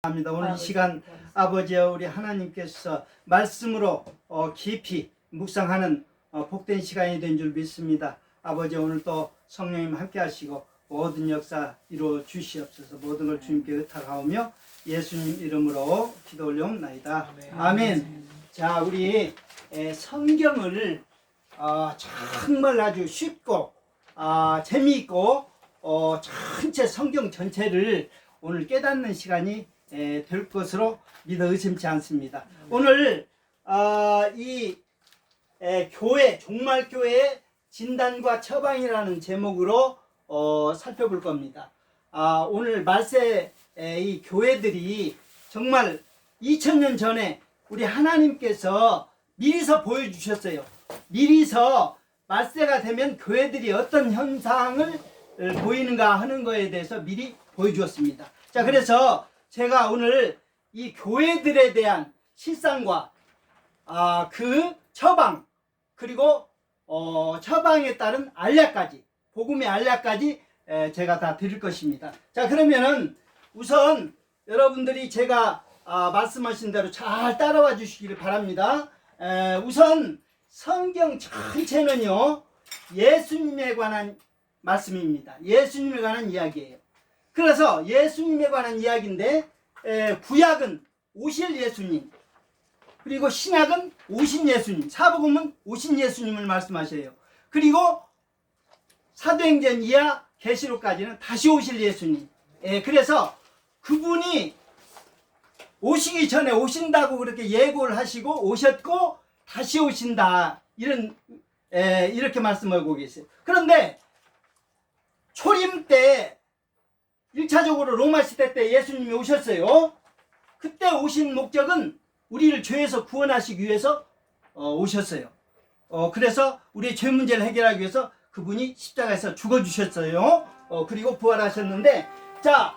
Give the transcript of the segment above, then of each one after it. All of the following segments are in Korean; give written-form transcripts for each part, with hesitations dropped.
합니다. 오늘 이 시간 아버지여 우리 하나님께서 말씀으로 깊이 묵상하는 복된 시간이 된 줄 믿습니다. 아버지 오늘 또 성령님 함께 하시고 모든 역사 이루어 주시옵소서. 모든 걸 주님께 의탁하오며 예수님 이름으로 기도 올려옵나이다. 아멘. 자, 우리 성경을 정말 아주 쉽고 재미있고 전체 성경 전체를 오늘 깨닫는 시간이 될 것으로 믿어 의심치 않습니다. 오늘 이 교회, 종말교회의 진단과 처방이라는 제목으로 살펴볼 겁니다. 오늘 말세 이 교회들이 정말 2000년 전에 우리 하나님께서 미리서 보여주셨어요. 미리서 말세가 되면 교회들이 어떤 현상을 보이는가 하는 거에 대해서 미리 보여주었습니다. 자, 그래서 제가 오늘 이 교회들에 대한 실상과 그 처방, 그리고 처방에 따른 알약까지, 복음의 알약까지 제가 다 드릴 것입니다. 자, 그러면은 우선 여러분들이 제가 말씀하신 대로 잘 따라와 주시기를 바랍니다. 우선 성경 전체는요 예수님에 관한 말씀입니다. 예수님에 관한 이야기예요. 그래서 예수님에 관한 이야기인데 구약은 오실 예수님, 그리고 신약은 오신 예수님, 사복음은 오신 예수님을 말씀하셔요. 그리고 사도행전 이하 계시록까지는 다시 오실 예수님. 그래서 그분이 오시기 전에 오신다고 그렇게 예고를 하시고 오셨고 다시 오신다, 이렇게 말씀하고 계세요. 그런데 초림 때 1차적으로 로마 시대 때 예수님이 오셨어요. 그때 오신 목적은 우리를 죄에서 구원하시기 위해서 오셨어요. 그래서 우리의 죄 문제를 해결하기 위해서 그분이 십자가에서 죽어주셨어요. 그리고 부활하셨는데, 자,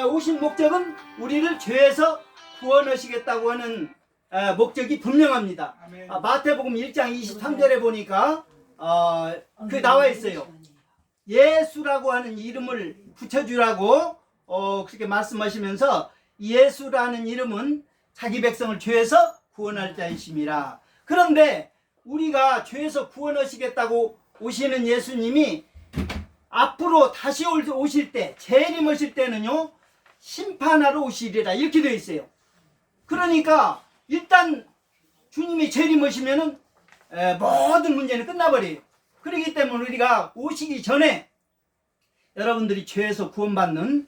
오신 목적은 우리를 죄에서 구원하시겠다고 하는 목적이 분명합니다. 마태복음 1장 23절에 보니까 그 나와 있어요. 예수라고 하는 이름을 붙여주라고 그렇게 말씀하시면서, 예수라는 이름은 자기 백성을 죄에서 구원할 자이심이라. 그런데 우리가 죄에서 구원하시겠다고 오시는 예수님이 앞으로 다시 오실 때, 재림하실 때는요 심판하러 오시리라, 이렇게 되어 있어요. 그러니까 일단 주님이 재림하시면은 모든 문제는 끝나버려요. 그렇기 때문에 우리가 오시기 전에 여러분들이 죄에서 구원받는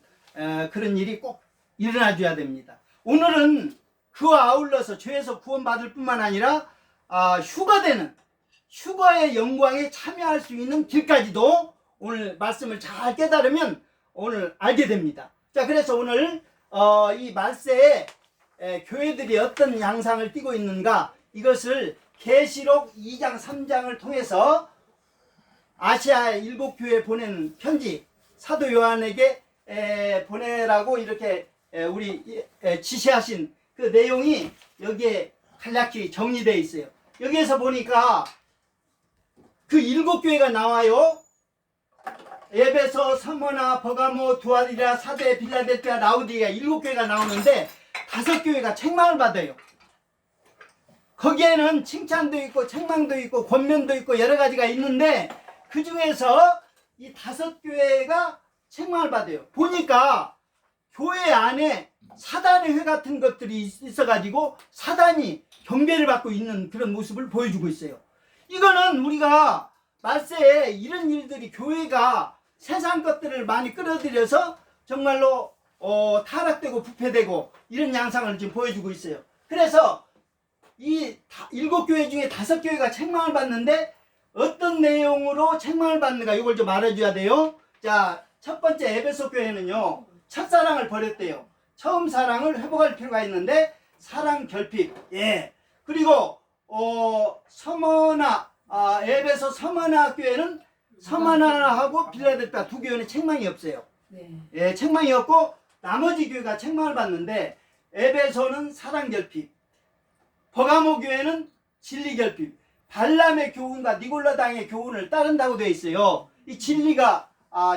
그런 일이 꼭 일어나줘야 됩니다. 오늘은 그와 아울러서 죄에서 구원받을 뿐만 아니라 휴거되는, 휴거의 영광에 참여할 수 있는 길까지도 오늘 말씀을 잘 깨달으면 오늘 알게 됩니다. 자, 그래서 오늘 이 말세에 교회들이 어떤 양상을 띠고 있는가, 이것을 계시록 2장 3장을 통해서 아시아 7교회에 보낸 편지, 사도 요한에게 보내라고 이렇게 우리 지시하신 그 내용이 여기에 간략히 정리되어 있어요. 여기에서 보니까 그 7교회가 나와요. 에베소, 서머나, 버가모, 두아디라, 사데, 빌라델피아, 라우디가 7교회가 나오는데 5교회가 책망을 받아요. 거기에는 칭찬도 있고 책망도 있고 권면도 있고 여러 가지가 있는데 그 중에서 이 5교회가 책망을 받아요. 보니까 교회 안에 사단의 회 같은 것들이 있어가지고 사단이 경배를 받고 있는 그런 모습을 보여주고 있어요. 이거는 우리가 말세에 이런 일들이, 교회가 세상 것들을 많이 끌어들여서 정말로 타락되고 부패되고 이런 양상을 지금 보여주고 있어요. 그래서 이 7교회 중에 5교회가 책망을 받는데 어떤 내용으로 책망을 받는가, 이걸 좀 알아줘야 돼요. 자, 첫 번째 에베소 교회는요 첫사랑을 버렸대요. 처음 사랑을 회복할 필요가 있는데 사랑 결핍. 그리고 서머나, 에베소 서머나 교회는 서머나하고 빌라델피아 2교회는 책망이 없어요. 책망이 없고 나머지 교회가 책망을 받는데 에베소는 사랑 결핍, 버가모 교회는 진리 결핍, 발람의 교훈과 니골라당의 교훈을 따른다고 되어 있어요. 이 진리가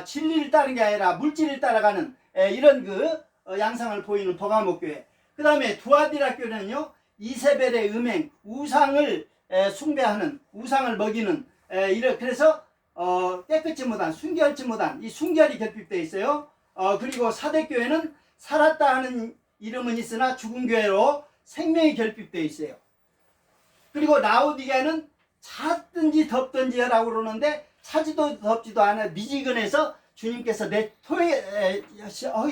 진리를 따르는 게 아니라 물질을 따라가는 이런 그 양상을 보이는 버가목교회. 그 다음에 두아디라 교회는요, 이세벨의 음행, 우상을 숭배하는, 우상을 먹이는, 그래서 깨끗이 못한, 순결치 못한, 이 순결이 결핍되어 있어요. 그리고 사대교회는 살았다 하는 이름은 있으나 죽은 교회로 생명이 결핍되어 있어요. 그리고 라오디게는 찼든지 덥든지 하라고 그러는데 차지도 덥지도 않아 미지근해서 주님께서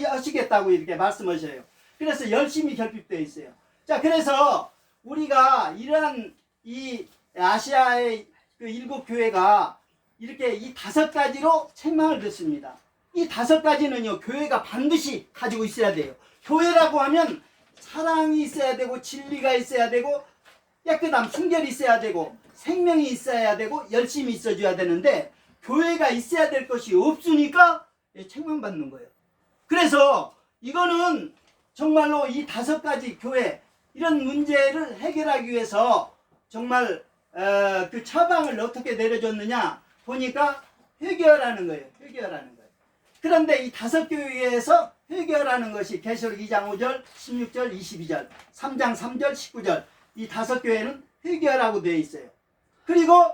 하시겠다고 이렇게 말씀하셔요. 그래서 열심히 결핍되어 있어요. 자, 그래서 우리가 이러한 이 아시아의 그 7교회가 이렇게 이 5가지로 책망을 듣습니다. 이 5가지는요, 교회가 반드시 가지고 있어야 돼요. 교회라고 하면 사랑이 있어야 되고, 진리가 있어야 되고, 깨끗함, 순결이 있어야 되고, 생명이 있어야 되고, 열심히 있어줘야 되는데, 교회가 있어야 될 것이 없으니까 책망받는 거예요. 그래서 이거는 정말로 이 5가지 교회, 이런 문제를 해결하기 위해서 정말 그 처방을 어떻게 내려줬느냐 보니까 회개하라는 거예요. 회개하라는 거예요. 그런데 이 5교회에서 회개하라는 것이 계시록 2장 5절, 16절, 22절, 3장 3절, 19절, 이 5교회는 회개하라고 되어 있어요. 그리고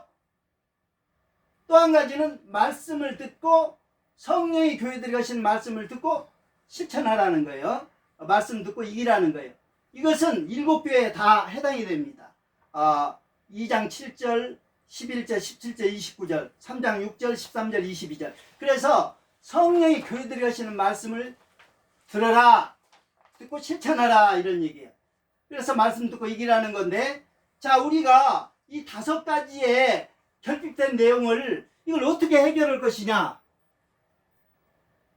또 한 가지는 말씀을 듣고, 성령이 교회들이 하신 말씀을 듣고 실천하라는 거예요. 말씀 듣고 이기라는 거예요. 이것은 7교회에 다 해당이 됩니다. 2장 7절, 11절, 17절, 29절, 3장 6절, 13절, 22절. 그래서 성령이 교회들이 하시는 말씀을 들어라, 듣고 실천하라, 이런 얘기예요. 그래서 말씀 듣고 이기라는 건데, 자, 우리가 이 5가지의 결핍된 내용을 이걸 어떻게 해결할 것이냐.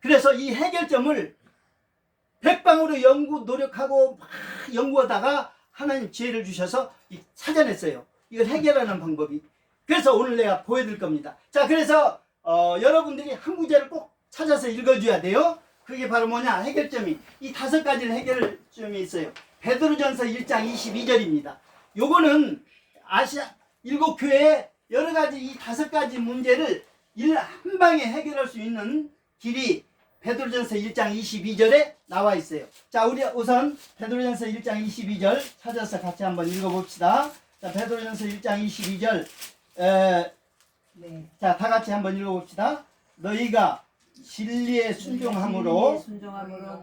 그래서 이 해결점을 백방으로 노력하고 막 연구하다가 하나님 지혜를 주셔서 찾아냈어요. 이걸 해결하는 방법이. 그래서 오늘 내가 보여드릴 겁니다. 자, 그래서 여러분들이 한 구절을 꼭 찾아서 읽어줘야 돼요. 그게 바로 뭐냐, 해결점이. 이 5가지를 해결점이 있어요. 베드로전서 1장 22절입니다. 요거는 아시아 7교회의 여러 가지 이 5가지 문제를 한 방에 해결할 수 있는 길이 베드로전서 1장 22절에 나와 있어요. 자, 우리 우선 베드로전서 1장 22절 찾아서 같이 한번 읽어봅시다. 자, 베드로전서 1장 22절. 자, 다 같이 한번 읽어봅시다. 너희가 진리에 순종함으로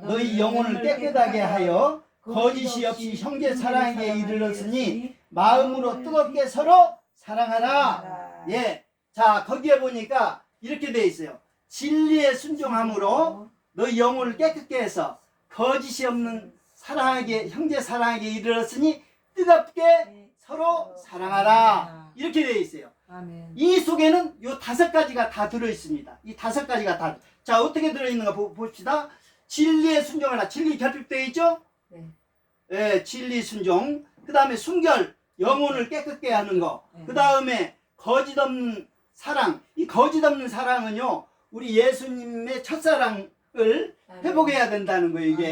너희 영혼을 깨끗하게 하여 거짓이 없이 형제 사랑에 이르렀으니 마음으로 뜨겁게 서로 사랑하라. 예. 자, 거기에 보니까 이렇게 되어 있어요. 진리에 순종함으로 너희 영혼을 깨끗게 해서 거짓이 없는 사랑하게, 형제 사랑하게 이르렀으니 뜨겁게 서로 사랑하라. 이렇게 되어 있어요. 아멘. 이 속에는 요 5가지가 다 들어 있습니다. 이 5가지가 다. 자, 어떻게 들어 있는가 봅시다. 진리에 순종하라. 진리 결핍되어 있죠? 네. 예, 진리 순종. 그 다음에 순결, 영혼을 깨끗게 하는 거. 그 다음에 거짓 없는 사랑. 이 거짓 없는 사랑은요, 우리 예수님의 첫사랑을 회복해야 된다는 거예요, 이게.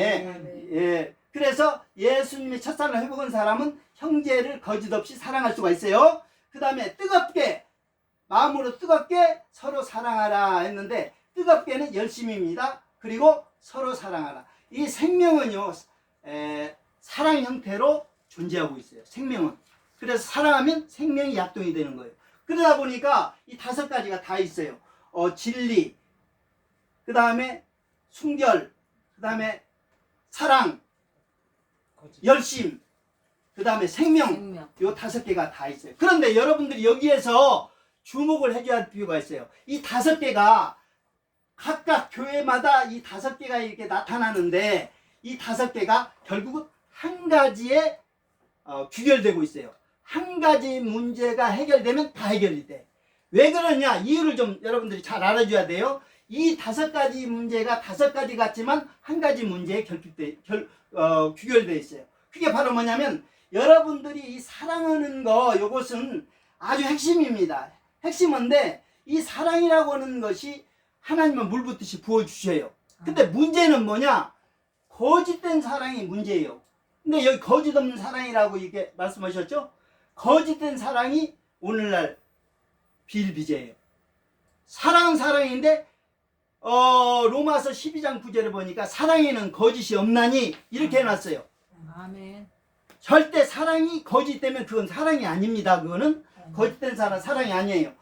예. 그래서 예수님의 첫사랑을 회복한 사람은 형제를 거짓 없이 사랑할 수가 있어요. 그 다음에 뜨겁게, 마음으로 뜨겁게 서로 사랑하라 했는데, 뜨겁게는 열심입니다. 그리고 서로 사랑하라. 이 생명은요, 사랑 형태로 존재하고 있어요. 생명은. 그래서 사랑하면 생명이 약동이 되는 거예요. 그러다 보니까 이 5가지가 다 있어요. 진리, 그 다음에 순결, 그 다음에 사랑, 열심, 그 다음에 생명. 요 5개가 다 있어요. 그런데 여러분들이 여기에서 주목을 해줘야 할 필요가 있어요. 이 5개가 각각 교회마다 이 5개가 이렇게 나타나는데, 이 5개가 결국은 한 가지에 귀결되고 있어요. 한 가지 문제가 해결되면 다 해결이 돼. 왜 그러냐, 이유를 좀 여러분들이 잘 알아줘야 돼요. 이 5가지 문제가 5가지 같지만 한 가지 문제에 귀결되어 있어요. 그게 바로 뭐냐면, 여러분들이 이 사랑하는 거, 요것은 아주 핵심입니다. 핵심인데, 이 사랑이라고 하는 것이 하나님은 물 붓듯이 부어주셔요. 근데 문제는 뭐냐, 거짓된 사랑이 문제예요. 근데 여기 거짓 없는 사랑이라고 이렇게 말씀하셨죠? 거짓된 사랑이 오늘날 비일비재예요. 사랑은 사랑인데 로마서 12장 9절에 보니까 사랑에는 거짓이 없나니 이렇게 해놨어요. 아멘. 절대 사랑이 거짓되면 그건 사랑이 아닙니다. 그거는 거짓된 사랑이 아니에요.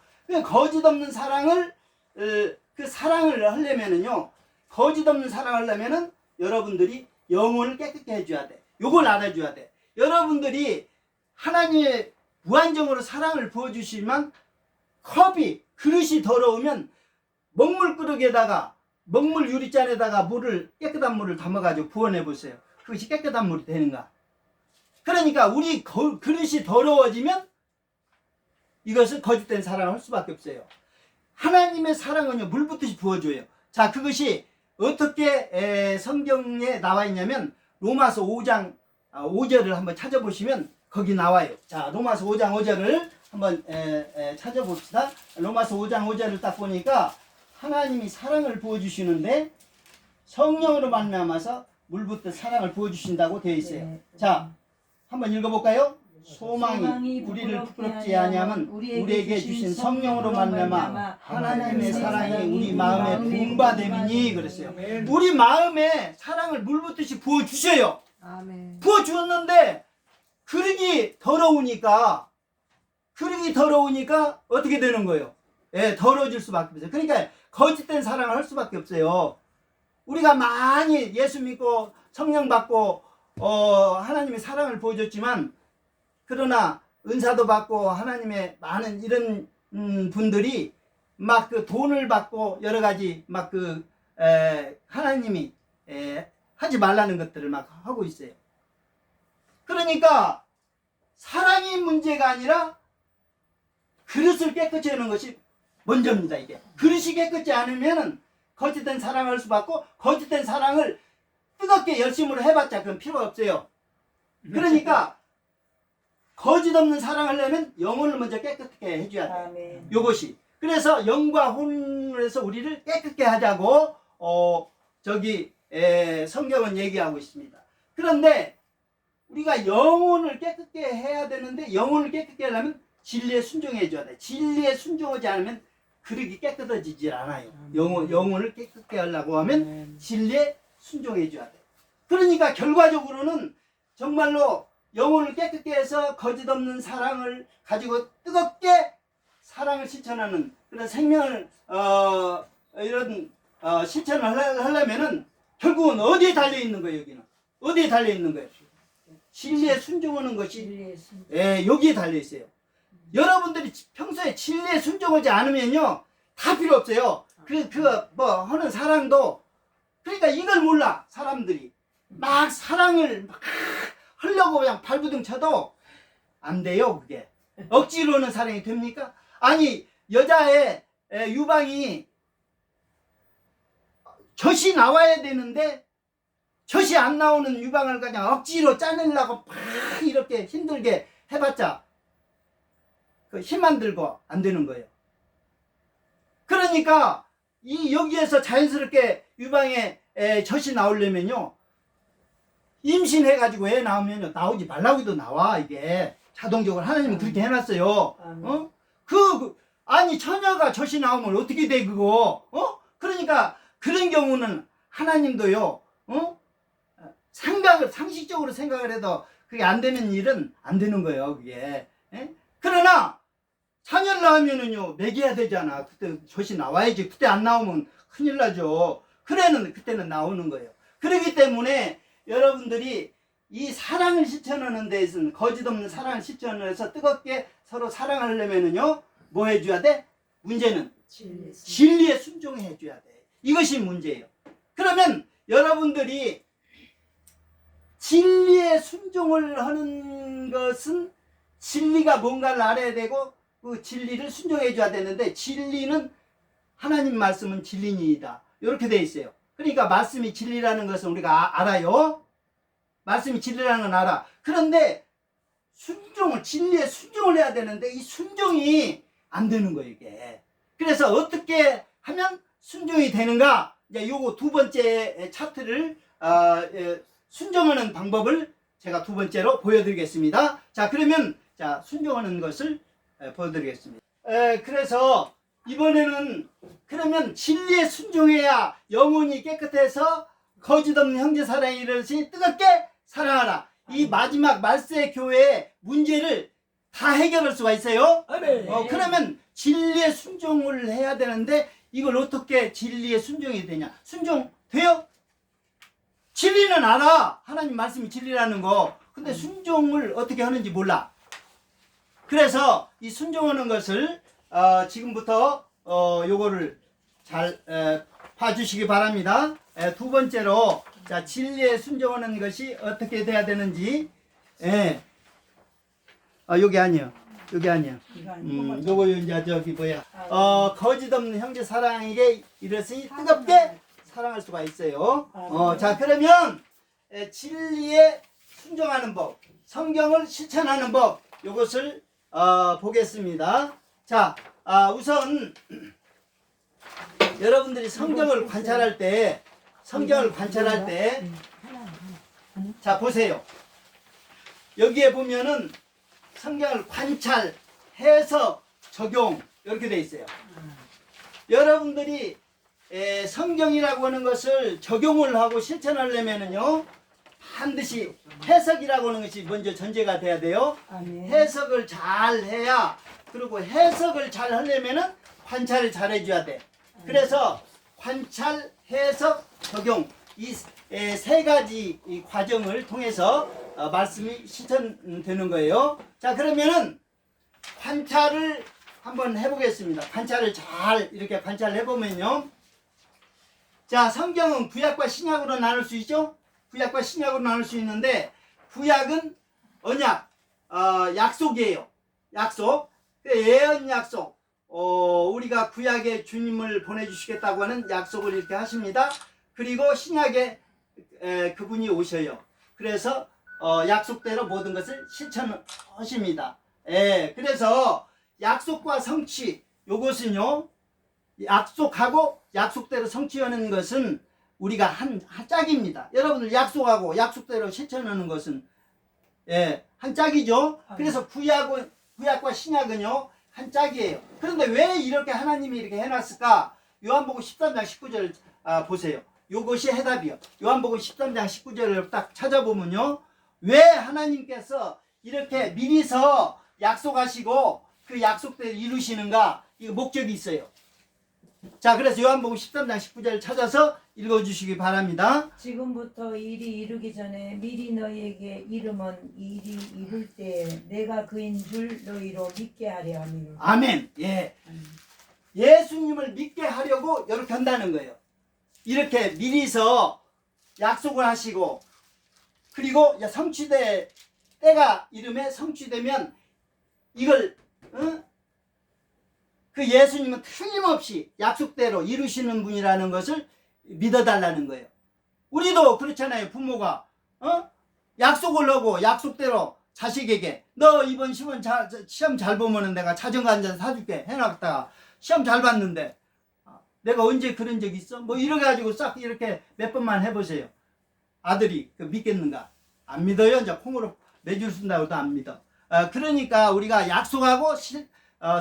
거짓 없는 사랑을 그 사랑을 하려면은요, 거짓 없는 사랑을 하려면은 여러분들이 영혼을 깨끗게 해줘야 돼. 요걸 알아줘야 돼. 여러분들이 하나님의 무한정으로 사랑을 부어주시면 그릇이 더러우면 먹물 그릇에다가 먹물 유리잔에다가 깨끗한 물을 담아가지고 부어내 보세요. 그것이 깨끗한 물이 되는가? 그러니까 우리 그릇이 더러워지면 이것은 거짓된 사랑을 할 수밖에 없어요. 하나님의 사랑은요, 물붓듯이 부어줘요. 자, 그것이 어떻게 성경에 나와 있냐면 로마서 5장 5절을 한번 찾아보시면 거기 나와요. 자, 로마서 5장 5절을 한번 찾아봅시다. 로마서 5장 5절을 딱 보니까 하나님이 사랑을 부어주시는데 성령으로 말미암아서 물붓듯 사랑을 부어주신다고 되어 있어요. 자, 한번 읽어볼까요? 소망이 우리를 부끄럽지 아니하면 우리에게 주신 성령으로 말미암아 하나님의 사랑이 우리 마음에 부음받음이니 그랬어요. 우리 마음에 사랑을 물붓듯이 부어주셔요. 아멘. 부어주었는데 그릇이 더러우니까 어떻게 되는 거예요? 예, 더러워질 수밖에 없어요. 그러니까 거짓된 사랑을 할 수밖에 없어요. 우리가 많이 예수 믿고 성령 받고 하나님의 사랑을 보여줬지만, 그러나 은사도 받고 하나님의 많은 이런 분들이 막 그 돈을 받고 여러 가지 막 하나님이 하지 말라는 것들을 막 하고 있어요. 그러니까 사랑이 문제가 아니라 그릇을 깨끗이 하는 것이 먼저입니다. 이게 그릇이 깨끗지 않으면은 거짓된 사랑을 할 수밖에 없고, 거짓된 사랑을 뜨겁게 열심으로 해봤자 그건 필요가 없어요. 그러니까 거짓 없는 사랑을 하려면 영혼을 먼저 깨끗하게 해줘야 돼요. 아멘. 요것이. 그래서 영과 혼을 해서 우리를 깨끗게 하자고 성경은 얘기하고 있습니다. 그런데 우리가 영혼을 깨끗게 해야 되는데, 영혼을 깨끗게 하려면 진리에 순종해 줘야 돼. 진리에 순종하지 않으면 그릇이 깨끗해지지 않아요. 영혼을 깨끗게 하려고 하면 진리에 순종해 줘야 돼. 그러니까 결과적으로는 정말로 영혼을 깨끗게 해서 거짓 없는 사랑을 가지고 뜨겁게 사랑을 실천하는 그런 생명을 이런 실천을 하려면은 결국은 어디에 달려 있는 거예요? 여기는 어디에 달려 있는 거예요? 진리에 순종하는 것이 여기에 달려 있어요. 여러분들이 평소에 진리에 순종하지 않으면요, 다 필요 없어요. 하는 사랑도, 그러니까 이걸 몰라. 사람들이 막 사랑을 막 하려고 그냥 발부둥 쳐도 안 돼요. 그게 억지로는 사랑이 됩니까? 아니, 여자의 유방이 젖이 나와야 되는데 젖이 안 나오는 유방을 그냥 억지로 짜내려고 막 이렇게 힘들게 해봤자 그 힘 안 들고 안 되는 거예요. 그러니까 여기에서 자연스럽게 유방에 젖이 나오려면요, 임신해가지고 애 나오면요, 나오지 말라고 해도 나와. 이게 자동적으로 하나님은 그렇게 해놨어요. 아니 처녀가 젖이 나오면 어떻게 돼 그거? 그러니까 그런 경우는 하나님도요, 상식적으로 생각을 해도 그게 안 되는 일은 안 되는 거예요. 그게. 그러나 자녀를 낳으면은요, 먹여야 되잖아. 그때 젖이 나와야지. 그때 안 나오면 큰일 나죠. 그때는 나오는 거예요. 그렇기 때문에 여러분들이 이 사랑을 실천하는 데에서는, 거짓 없는 사랑을 실천해서 뜨겁게 서로 사랑을 하려면은요, 뭐 해줘야 돼? 문제는 진리에 순종해 줘야 돼. 이것이 문제예요. 그러면 여러분들이 진리에 순종을 하는 것은 진리가 뭔가를 알아야 되고 그 진리를 순종해 줘야 되는데, 진리는 하나님 말씀은 진리니이다. 이렇게 돼 있어요. 그러니까 말씀이 진리라는 것은 우리가 알아요. 말씀이 진리라는 건 알아. 그런데 진리에 순종을 해야 되는데 이 순종이 안 되는 거예요, 이게. 그래서 어떻게 하면 순종이 되는가? 이제 요거 두 번째 차트를 순종하는 방법을 제가 두 번째로 보여드리겠습니다. 자, 그러면 순종하는 것을 보여드리겠습니다. 그래서 이번에는 그러면 진리에 순종해야 영혼이 깨끗해서 거짓 없는 형제 사랑이 이르시 뜨겁게 사랑하라. 이 마지막 말세 교회의 문제를 다 해결할 수가 있어요. 그러면 진리에 순종을 해야 되는데 이걸 어떻게 진리에 순종이 되냐? 순종돼요? 진리는 알아. 하나님 말씀이 진리라는 거. 근데 순종을 어떻게 하는지 몰라. 그래서 이 순종하는 것을 지금부터 요거를 잘 봐주시기 바랍니다. 두 번째로 자 진리에 순종하는 것이 어떻게 돼야 되는지 여기 아니요. 여기 아니야. 요거 이제 저기 뭐야? 거짓 없는 형제 사랑에게 이르시니 뜨겁게 사랑할 수가 있어요. 자 그러면 진리에 순종하는 법, 성경을 실천하는 법, 요것을 보겠습니다. 자 우선 여러분들이 성경을 관찰할 때, 자 보세요. 여기에 보면은 성경을 관찰, 해석, 적용 이렇게 돼 있어요. 여러분들이 성경이라고 하는 것을 적용을 하고 실천하려면은요 반드시 해석이라고 하는 것이 먼저 전제가 돼야 돼요. 해석을 잘 해야, 그리고 해석을 잘 하려면은 관찰을 잘 해줘야 돼. 그래서 관찰, 해석, 적용 이 세 가지 이 과정을 통해서 말씀이 실천되는 거예요. 자 그러면은 관찰을 한번 해보겠습니다. 관찰을 잘 이렇게 관찰해 보면요. 자 성경은 구약과 신약으로 나눌 수 있죠. 구약과 신약으로 나눌 수 있는데 구약은 언약, 약속이에요. 약속, 예언 약속. 우리가 구약에 주님을 보내주시겠다고 하는 약속을 이렇게 하십니다. 그리고 신약에 그분이 오셔요. 그래서 약속대로 모든 것을 실천하십니다. 그래서 약속과 성취, 요것은요 약속하고 약속대로 성취하는 것은 우리가 한 짝입니다. 여러분들 약속하고 약속대로 실천하는 것은 한 짝이죠. 그래서 구약과 신약은요 한 짝이에요. 그런데 왜 이렇게 하나님이 이렇게 해놨을까? 요한복음 13장 19절 보세요. 요것이 해답이요. 요한복음 13장 19절을 딱 찾아보면요. 왜 하나님께서 이렇게 미리서 약속하시고 그 약속대로 이루시는가? 이거 목적이 있어요. 자, 그래서 요한복음 13장 19절을 찾아서 읽어주시기 바랍니다. 지금부터 일이 이루기 전에 미리 너희에게 이름은 일이 이룰 때 내가 그인 줄 너희로 믿게 하려 함이로다. 아멘. 예수님을 믿게 하려고 이렇게 한다는 거예요. 이렇게 미리서 약속을 하시고, 그리고 때가 이름에 성취되면 이걸 그 예수님은 틀림없이 약속대로 이루시는 분이라는 것을 믿어달라는 거예요. 우리도 그렇잖아요. 부모가 약속을 하고 약속대로 자식에게 너 이번 시험 잘 보면은 내가 자전거 한 잔 사줄게 해놨다가 시험 잘 봤는데 내가 언제 그런 적 있어? 뭐 이래가지고 싹 이렇게 몇 번만 해보세요. 아들이 믿겠는가? 안 믿어요. 이제 콩으로 매줄 쓴다고도 안 믿어. 그러니까 우리가 약속하고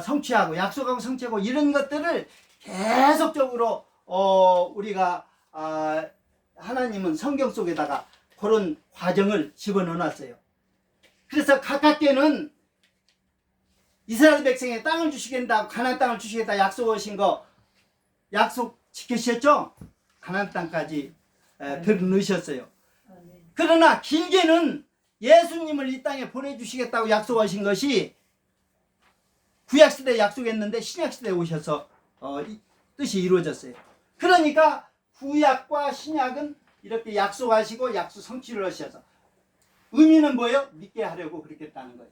성취하고 약속하고 성취하고 이런 것들을 계속적으로 우리가 하나님은 성경 속에다가 그런 과정을 집어넣어 놨어요. 그래서 가깝게는 이스라엘 백성에 땅을 주시겠다, 가나안 땅을 주시겠다 약속하신 거 약속 지키셨죠? 가나안 땅까지 들어넣으셨어요. 그러나 길게는 예수님을 이 땅에 보내주시겠다고 약속하신 것이 구약시대에 약속했는데 신약시대에 오셔서 뜻이 이루어졌어요. 그러니까 구약과 신약은 이렇게 약속하시고 약속 성취를 하셔서 의미는 뭐예요? 믿게 하려고 그렇게 했다는 거예요.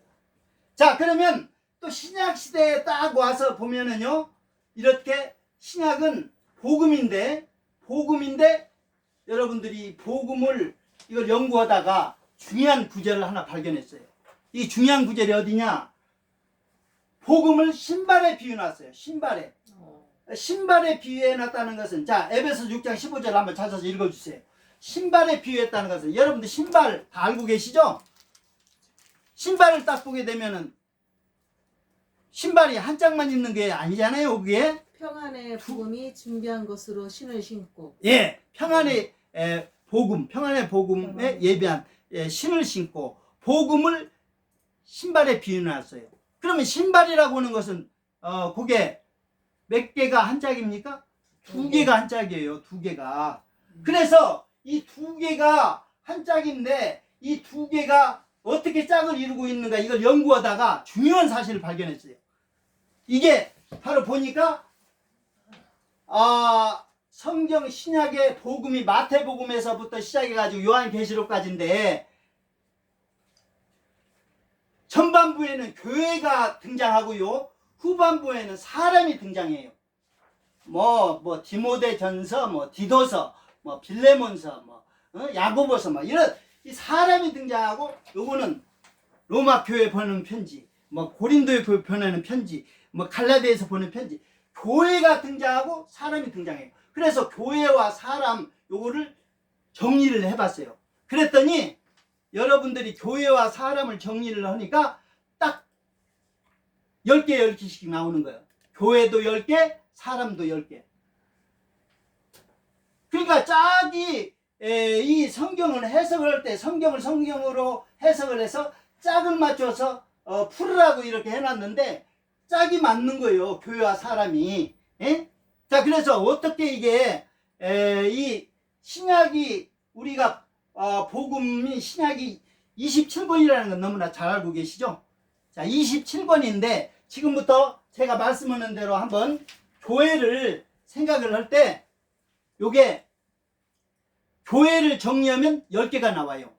자 그러면 또 신약시대에 딱 와서 보면은요 이렇게 신약은 복음인데 여러분들이 복음을 이걸 연구하다가 중요한 구절을 하나 발견했어요. 이 중요한 구절이 어디냐? 복음을 신발에 비유놨어요. 신발에 비유해놨다는 것은 자 에베소 6장 15절 한번 찾아서 읽어주세요. 신발에 비유했다는 것은 여러분들 신발 다 알고 계시죠? 신발을 딱 보게 되면은 신발이 한 짝만 있는 게 아니잖아요. 그게 평안의 복음이 준비한 것으로 신을 신고. 예, 평안의 복음, 평안의 복음에 예비한 신을 신고 복음을 신발에 비유해놨어요. 그러면 신발이라고 하는 것은 그게 몇 개가 한 짝입니까? 두 개가 한 짝이에요. 두 개가. 그래서 이 두 개가 한 짝인데 이 두 개가 어떻게 짝을 이루고 있는가 이걸 연구하다가 중요한 사실을 발견했어요. 이게 바로 보니까 성경 신약의 복음이 마태복음에서부터 시작해가지고 요한계시록까지인데 전반부에는 교회가 등장하고요. 후반부에는 사람이 등장해요. 뭐 디모데전서, 뭐 디도서, 뭐 빌레몬서, 야고보서, 이런 이 사람이 등장하고 요거는 로마 교회 보내는 편지, 뭐 고린도에 보내는 편지, 뭐 갈라디아에서 보내는 편지. 교회가 등장하고 사람이 등장해요. 그래서 교회와 사람 요거를 정리를 해봤어요. 그랬더니 여러분들이 교회와 사람을 정리를 하니까 딱 10개, 10개씩 나오는 거예요. 교회도 10개, 사람도 10개. 그러니까 짝이 이 성경을 해석을 할 때 성경을 성경으로 해석을 해서 짝을 맞춰서 풀으라고 이렇게 해놨는데 짝이 맞는 거예요. 교회와 사람이. 예? 자, 그래서 어떻게 이게 이 신약이 우리가 복음이 신약이 27권이라는 건 너무나 잘 알고 계시죠? 자, 27권인데 지금부터 제가 말씀하는 대로 한번 교회를 생각을 할 때 요게 교회를 정리하면 10개가 나와요.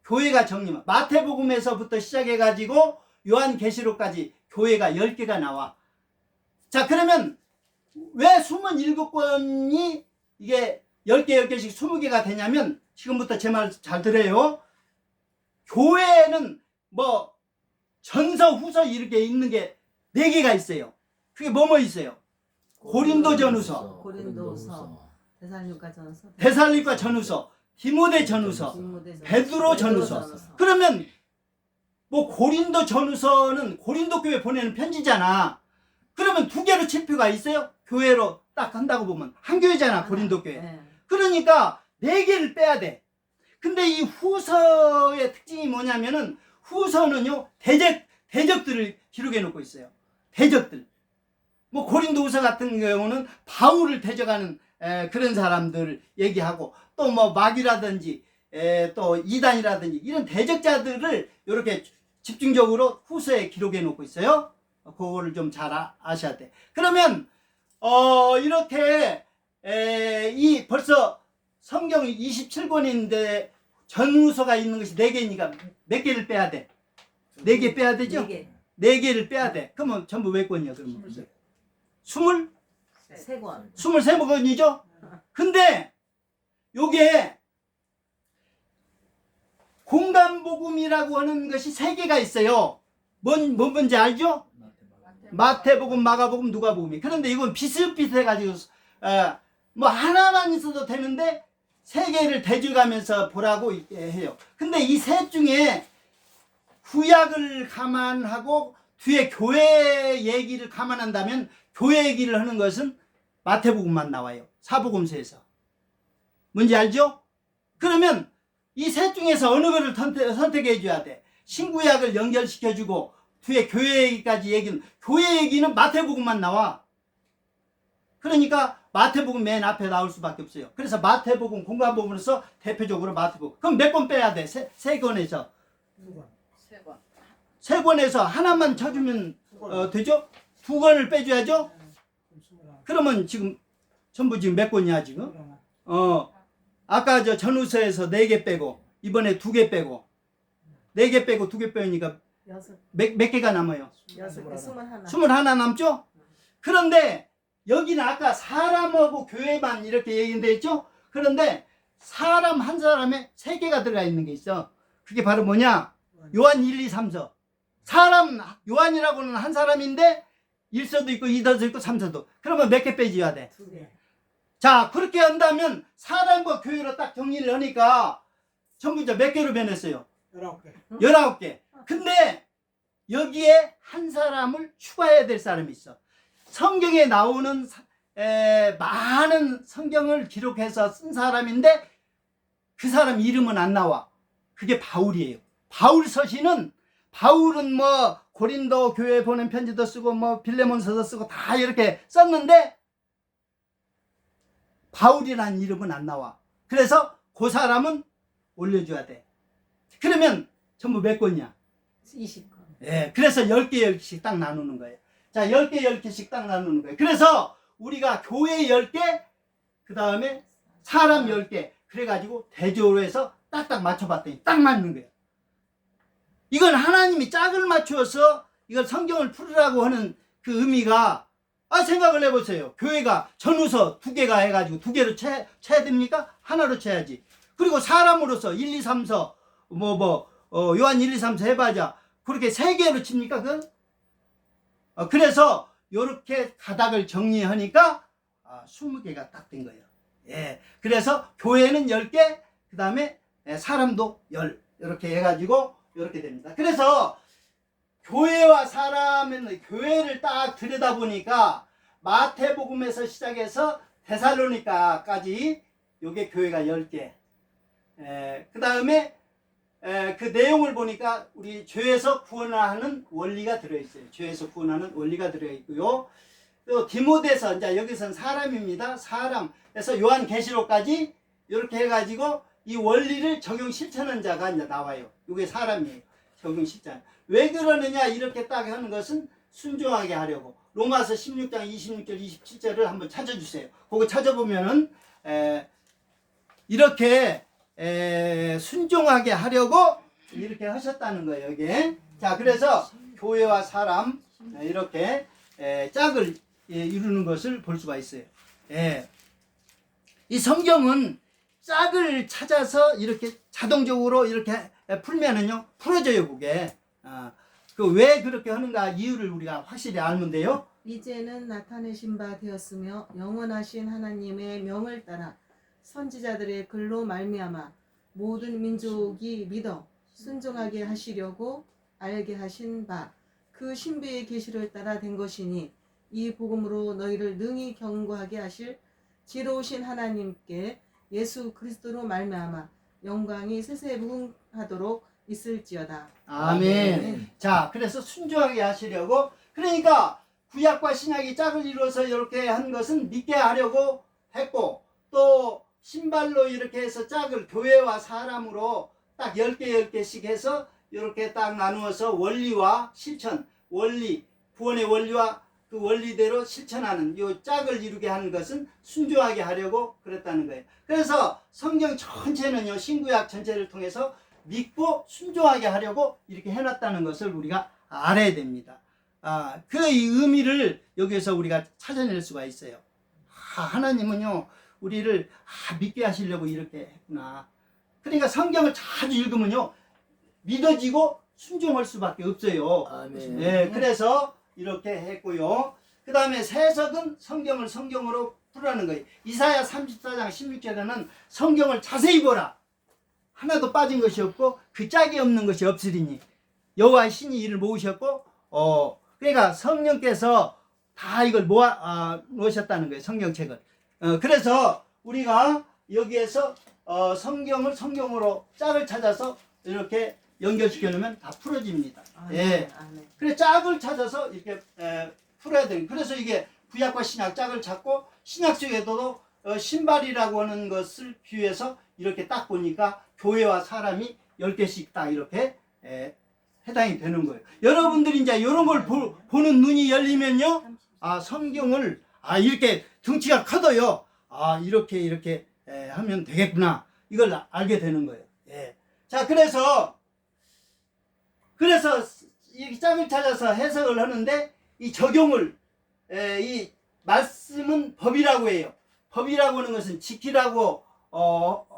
교회가 정리하면 마태복음에서부터 시작해가지고 요한계시록까지 교회가 10개가 나와. 자, 그러면 왜 27권이 이게 10개, 10개씩 20개가 되냐면 지금부터 제 말 잘 들어요. 교회는 뭐 전서, 후서 이렇게 있는 게 4개가 있어요. 그게 뭐뭐 있어요? 고린도전후서, 고린도서, 데살로니가 전서, 데살로니가 전후서, 디모데 전후서, 베드로 전후서. 그러면 뭐 고린도 전후서는 고린도 교회 보내는 편지잖아. 그러면 2개로 칠표가 있어요? 교회로 딱 한다고 보면 한 교회잖아, 고린도 교회. 네. 그러니까 4개를 빼야 돼. 근데 이 후서의 특징이 뭐냐면은 후서는요 대적들을 기록해 놓고 있어요. 대적들. 뭐 고린도후서 같은 경우는 바울을 대적하는 그런 사람들을 얘기하고 또 뭐 마귀라든지 또 이단이라든지 이런 대적자들을 이렇게 집중적으로 후서에 기록해 놓고 있어요. 그거를 좀 잘 아셔야 돼. 그러면 이렇게 이 벌써 성경 27권인데 전후서가 있는 것이 4개니까 몇 개를 빼야 돼? 4개 빼야 되죠? 4개. 4개를 빼야 돼. 그러면 전부 몇 권이야? 그러면 3권. 23권이죠? 근데 요게 공간복음이라고 하는 것이 3개가 있어요. 뭔지 알죠? 마태복음, 마가복음, 누가복음이. 그런데 이건 비슷비슷해가지고 뭐 하나만 있어도 되는데 3개를 대주가면서 보라고 해요. 근데 이 셋 중에 구약을 감안하고 뒤에 교회 얘기를 감안한다면 교회 얘기를 하는 것은 마태복음만 나와요. 사복음서에서. 뭔지 알죠? 그러면 이 셋 중에서 어느 거를 선택해 줘야 돼. 신구약을 연결시켜주고 뒤에 교회 얘기까지 얘기는, 교회 얘기는 마태복음만 나와. 그러니까 마태복음 맨 앞에 나올 수밖에 없어요. 그래서 마태복음 공간복음으로서 대표적으로 마태복음. 그럼 몇 권 빼야 돼? 세 권에서. 3권. 3권에서 하나만 쳐주면 되죠? 2권을 빼줘야죠? 그러면 지금 전부 지금 몇 권이야 지금? 아까 저 전후서에서 4개 빼고 이번에 2개 빼고 4개 빼고 2개 빼니까 몇 개가 남아요? 21. 21 남죠? 그런데 여기는 아까 사람하고 교회만 이렇게 얘기돼 있죠? 그런데 사람 한 사람에 3개가 들어가 있는 게 있어. 그게 바로 뭐냐? 요한 1, 2, 3서. 사람, 요한이라고는 한 사람인데 1서도 있고 2서도 있고 3서도. 그러면 몇 개 빼줘야 돼? 2개. 자, 그렇게 한다면 사람과 교회로 딱 정리를 하니까 전부 몇 개로 변했어요? 19개. 19개. 근데 여기에 한 사람을 추가해야 될 사람이 있어. 성경에 나오는 많은 성경을 기록해서 쓴 사람인데 그 사람 이름은 안 나와. 그게 바울이에요. 바울 서신은, 바울은 뭐 고린도 교회에 보낸 편지도 쓰고 뭐 빌레몬서도 쓰고 다 이렇게 썼는데 바울이라는 이름은 안 나와. 그래서 그 사람은 올려줘야 돼. 그러면 전부 몇 권이야? 20권. 예, 그래서 10개 10개씩 딱 나누는 거예요. 자, 10개 10개씩 딱 나누는 거예요. 그래서 우리가 교회 10개, 그 다음에 사람 10개, 그래가지고 대조로 해서 딱딱 맞춰봤더니 딱 맞는 거예요. 이건 하나님이 짝을 맞추어서 이걸 성경을 풀으라고 하는 그 의미가, 생각을 해보세요. 교회가 전후서 2개가 해가지고 2개로 쳐야 됩니까? 하나로 쳐야지. 그리고 사람으로서 1, 2, 3서 요한 1, 2, 3서 해봐자 그렇게 3개로 칩니까? 그래서 요렇게 가닥을 정리하니까 20개가 딱 된 거예요. 예. 그래서 교회는 10개, 그 다음에 사람도 10, 이렇게 해가지고 이렇게 됩니다. 그래서 교회와 사람은, 교회를 딱 들여다보니까 마태복음에서 시작해서 데살로니가까지 요게 교회가 10개. 그 다음에 그 내용을 보니까 우리 죄에서 구원하는 원리가 들어있어요. 죄에서 구원하는 원리가 들어있고요. 또 디모데서, 이제 여기서는 사람입니다. 사람. 그래서 요한계시록까지 이렇게 해가지고 이 원리를 적용 실천한 자가 이제 나와요. 이게 사람이에요. 적용 실천. 왜 그러느냐 이렇게 딱 하는 것은 순종하게 하려고. 로마서 16장 26절 27절을 한번 찾아주세요. 그거 찾아보면은 이렇게 순종하게 하려고 이렇게 하셨다는 거예요. 이게. 자, 그래서 교회와 사람 이렇게 짝을 이루는 것을 볼 수가 있어요. 이 성경은 짝을 찾아서 이렇게 자동적으로 이렇게 풀면은요 풀어져요. 그게 그 왜 그렇게 하는가 이유를 우리가 확실히 알면 돼요. 이제는 나타내신 바 되었으며 영원하신 하나님의 명을 따라 선지자들의 글로 말미암아 모든 민족이 믿어 순종하게 하시려고 알게 하신 바 그 신비의 계시를 따라 된 것이니 이 복음으로 너희를 능히 경고하게 하실 지혜로우신 하나님께 예수 그리스도로 말미암아 영광이 세세무궁하도록 있을지어다. 아멘. 자, 그래서 순종하게 하시려고, 그러니까 구약과 신약이 짝을 이루어서 이렇게 한 것은 믿게 하려고 했고, 또 신발로 이렇게 해서 짝을 교회와 사람으로 딱 10개 10개씩 해서 이렇게 딱 나누어서 원리와 실천, 원리, 구원의 원리와 그 원리대로 실천하는 이 짝을 이루게 하는 것은 순종하게 하려고 그랬다는 거예요. 그래서 성경 전체는요, 신구약 전체를 통해서 믿고 순종하게 하려고 이렇게 해놨다는 것을 우리가 알아야 됩니다. 그 의미를 여기에서 우리가 찾아낼 수가 있어요. 하나님은요, 우리를 믿게 하시려고 이렇게 했구나. 그러니까 성경을 자주 읽으면요, 믿어지고 순종할 수밖에 없어요. 아멘. 네, 그래서 이렇게 했고요. 그 다음에 세석은 성경을 성경으로 풀라는 거예요. 이사야 34장 16절에는 성경을 자세히 보라. 하나도 빠진 것이 없고 그 짝이 없는 것이 없으리니 여호와의 신이 이를 모으셨고, 그러니까 성령께서 다 이걸 모아 놓으셨다는 거예요. 성경책을. 그래서 우리가 여기에서 성경을 성경으로 짝을 찾아서 이렇게 연결시켜 놓으면 다 풀어집니다. 예. 그래서 짝을 찾아서 이렇게 풀어야 돼요. 그래서 이게 구약과 신약 짝을 찾고, 신약 속에도 신발이라고 하는 것을 비유해서 이렇게 딱 보니까 교회와 사람이 10개씩 딱 이렇게 해당이 되는 거예요. 여러분들이 이제 이런 걸 보는 눈이 열리면요, 성경을 이렇게 등치가 커도요, 이렇게 하면 되겠구나, 이걸 알게 되는 거예요. 예. 자, 그래서 이 짝을 찾아서 해석을 하는데, 이 적용을, 이 말씀은 법이라고 해요. 법이라고 하는 것은 지키라고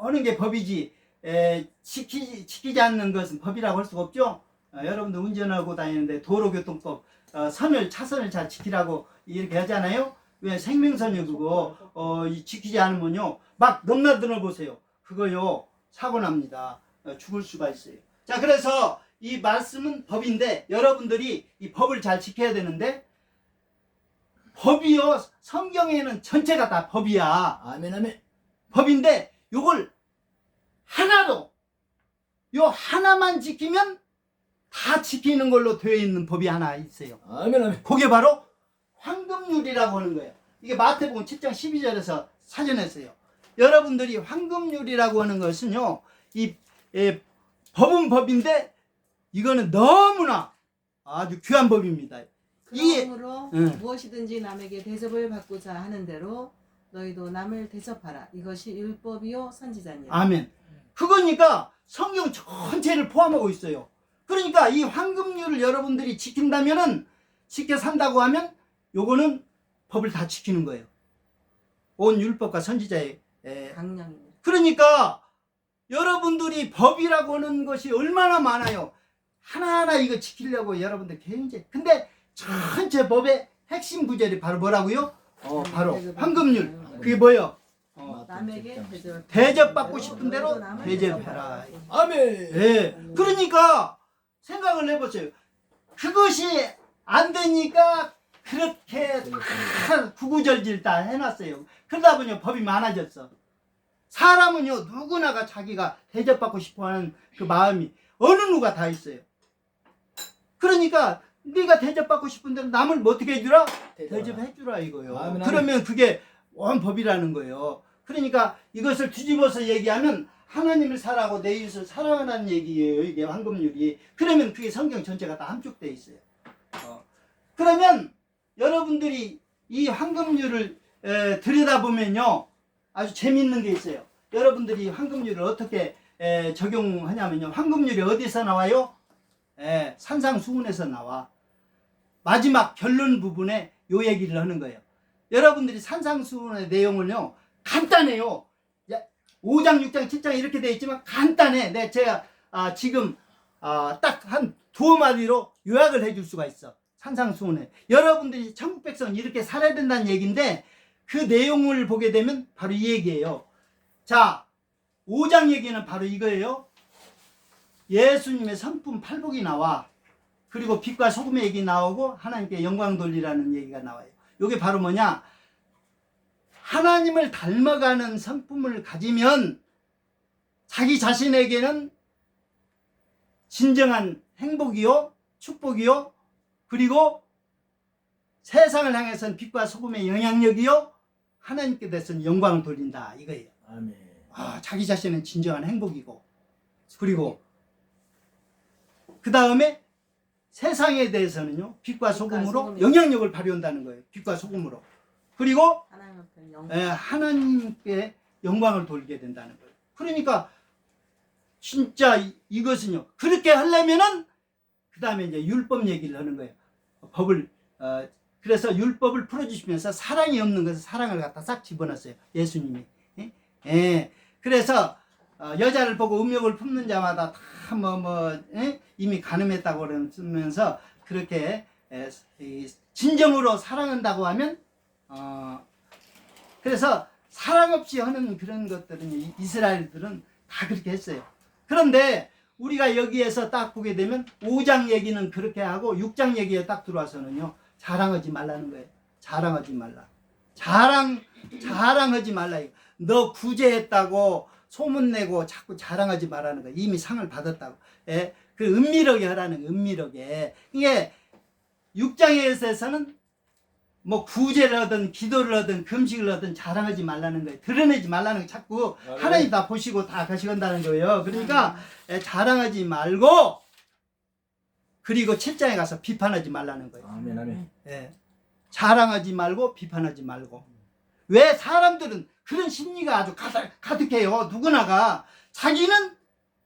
하는 게 법이지, 지키지 않는 것은 법이라고 할 수가 없죠. 여러분들 운전하고 다니는데 도로교통법, 차선을 잘 지키라고 이렇게 하잖아요. 왜 생명선을 두고 지키지 않으면요, 막 넘나들어 보세요. 그거요, 사고 납니다. 죽을 수가 있어요. 자, 그래서 이 말씀은 법인데 여러분들이 이 법을 잘 지켜야 되는데 법이요 성경에는 전체가 다 법이야. 아멘 아멘. 법인데 요걸 하나로 요 하나만 지키면 다 지키는 걸로 되어 있는 법이 하나 있어요. 아멘 아멘. 그게 바로 황금률이라고 하는 거예요. 이게 마태복음 7장 12절에서 사전했어요. 여러분들이 황금률이라고 하는 것은요, 법은 법인데 이거는 너무나 아주 귀한 법입니다. 그러므로 응. 무엇이든지 남에게 대접을 받고자 하는 대로 너희도 남을 대접하라. 이것이 율법이요 선지자니라. 아멘. 그거니까 성경 전체를 포함하고 있어요. 그러니까 이 황금률을 여러분들이 지킨다면은 지켜 산다고 하면 요거는 법을 다 지키는 거예요. 온 율법과 선지자의 강령입니다. 그러니까 여러분들이 법이라고 하는 것이 얼마나 많아요. 하나하나 이거 지키려고 여러분들 굉장히 근데 전체 법의 핵심 구절이 바로 뭐라고요? 바로 황금률. 그게 뭐예요? 남에게 대접받고 싶은 대로 대접해라. 아멘. 예. 그러니까 생각을 해보세요. 그것이 안 되니까 그렇게 다 구구절절 다 해놨어요. 그러다 보니 법이 많아졌어. 사람은요 누구나가 자기가 대접받고 싶어하는 그 마음이 어느 누가 다 있어요. 그러니까 네가 대접받고 싶은 대로 남을 뭐 어떻게 해주라? 대접해주라 이거요. 아멘, 아멘. 그러면 그게 원 법이라는 거예요. 그러니까 이것을 뒤집어서 얘기하면 하나님을 사랑하고 내 이웃을 사랑하는 얘기예요. 이게 황금률이. 그러면 그게 성경 전체가 다 함축되어 있어요. 그러면 여러분들이 이 황금률을 들여다보면요 아주 재미있는 게 있어요. 여러분들이 황금률을 어떻게 적용하냐면요, 황금률이 어디서 나와요? 산상수훈에서 나와. 마지막 결론 부분에 요 얘기를 하는 거예요. 여러분들이 산상수훈의 내용을요 간단해요. 5장 6장 7장 이렇게 되어 있지만 간단해. 제가 지금 딱 한 두어 마디로 요약을 해줄 수가 있어. 산상수훈에 여러분들이 천국 백성 이렇게 살아야 된다는 얘기인데 그 내용을 보게 되면 바로 이 얘기예요. 자, 5장 얘기는 바로 이거예요. 예수님의 성품 팔복이 나와. 그리고 빛과 소금의 얘기 나오고 하나님께 영광 돌리라는 얘기가 나와요. 이게 바로 뭐냐? 하나님을 닮아가는 성품을 가지면 자기 자신에게는 진정한 행복이요, 축복이요, 그리고 세상을 향해서는 빛과 소금의 영향력이요, 하나님께 대해서는 영광을 돌린다 이거예요. 아멘. 자기 자신은 진정한 행복이고, 그리고 그 다음에 세상에 대해서는요 빛과 소금으로 영향력을 발휘한다는 거예요. 빛과 소금으로. 그리고 하나님께 영광을 돌리게 된다는 거예요. 그러니까 진짜 이것은요 그렇게 하려면은 그 다음에 이제 율법 얘기를 하는 거예요. 법을 그래서 율법을 풀어주시면서 사랑이 없는 것을 사랑을 갖다 싹 집어넣었어요. 예수님이. 그래서 여자를 보고 음욕을 품는 자마다 다 이미 가늠했다고 그러면서 그렇게 진정으로 사랑한다고 하면 그래서 사랑 없이 하는 그런 것들은 이스라엘들은 다 그렇게 했어요. 그런데 우리가 여기에서 딱 보게 되면 5장 얘기는 그렇게 하고 6장 얘기에 딱 들어와서는요 자랑하지 말라는 거예요. 자랑하지 말라. 자랑하지 말라. 너 구제했다고 소문내고 자꾸 자랑하지 말라는 거예요. 이미 상을 받았다고. 그 은밀하게 하라는 거예요. 은밀하게. 이게 6장에서는 뭐 구제를 하든 기도를 하든 금식을 하든 자랑하지 말라는 거예요. 드러내지 말라는 거예요. 자꾸 하나님 다 보시고 다 가시간다는 거예요. 그러니까 자랑하지 말고 그리고 7장에 가서 비판하지 말라는 거예요. 아멘 아멘. 자랑하지 말고 비판하지 말고. 왜 사람들은 그런 심리가 아주 가득해요. 누구나가 자기는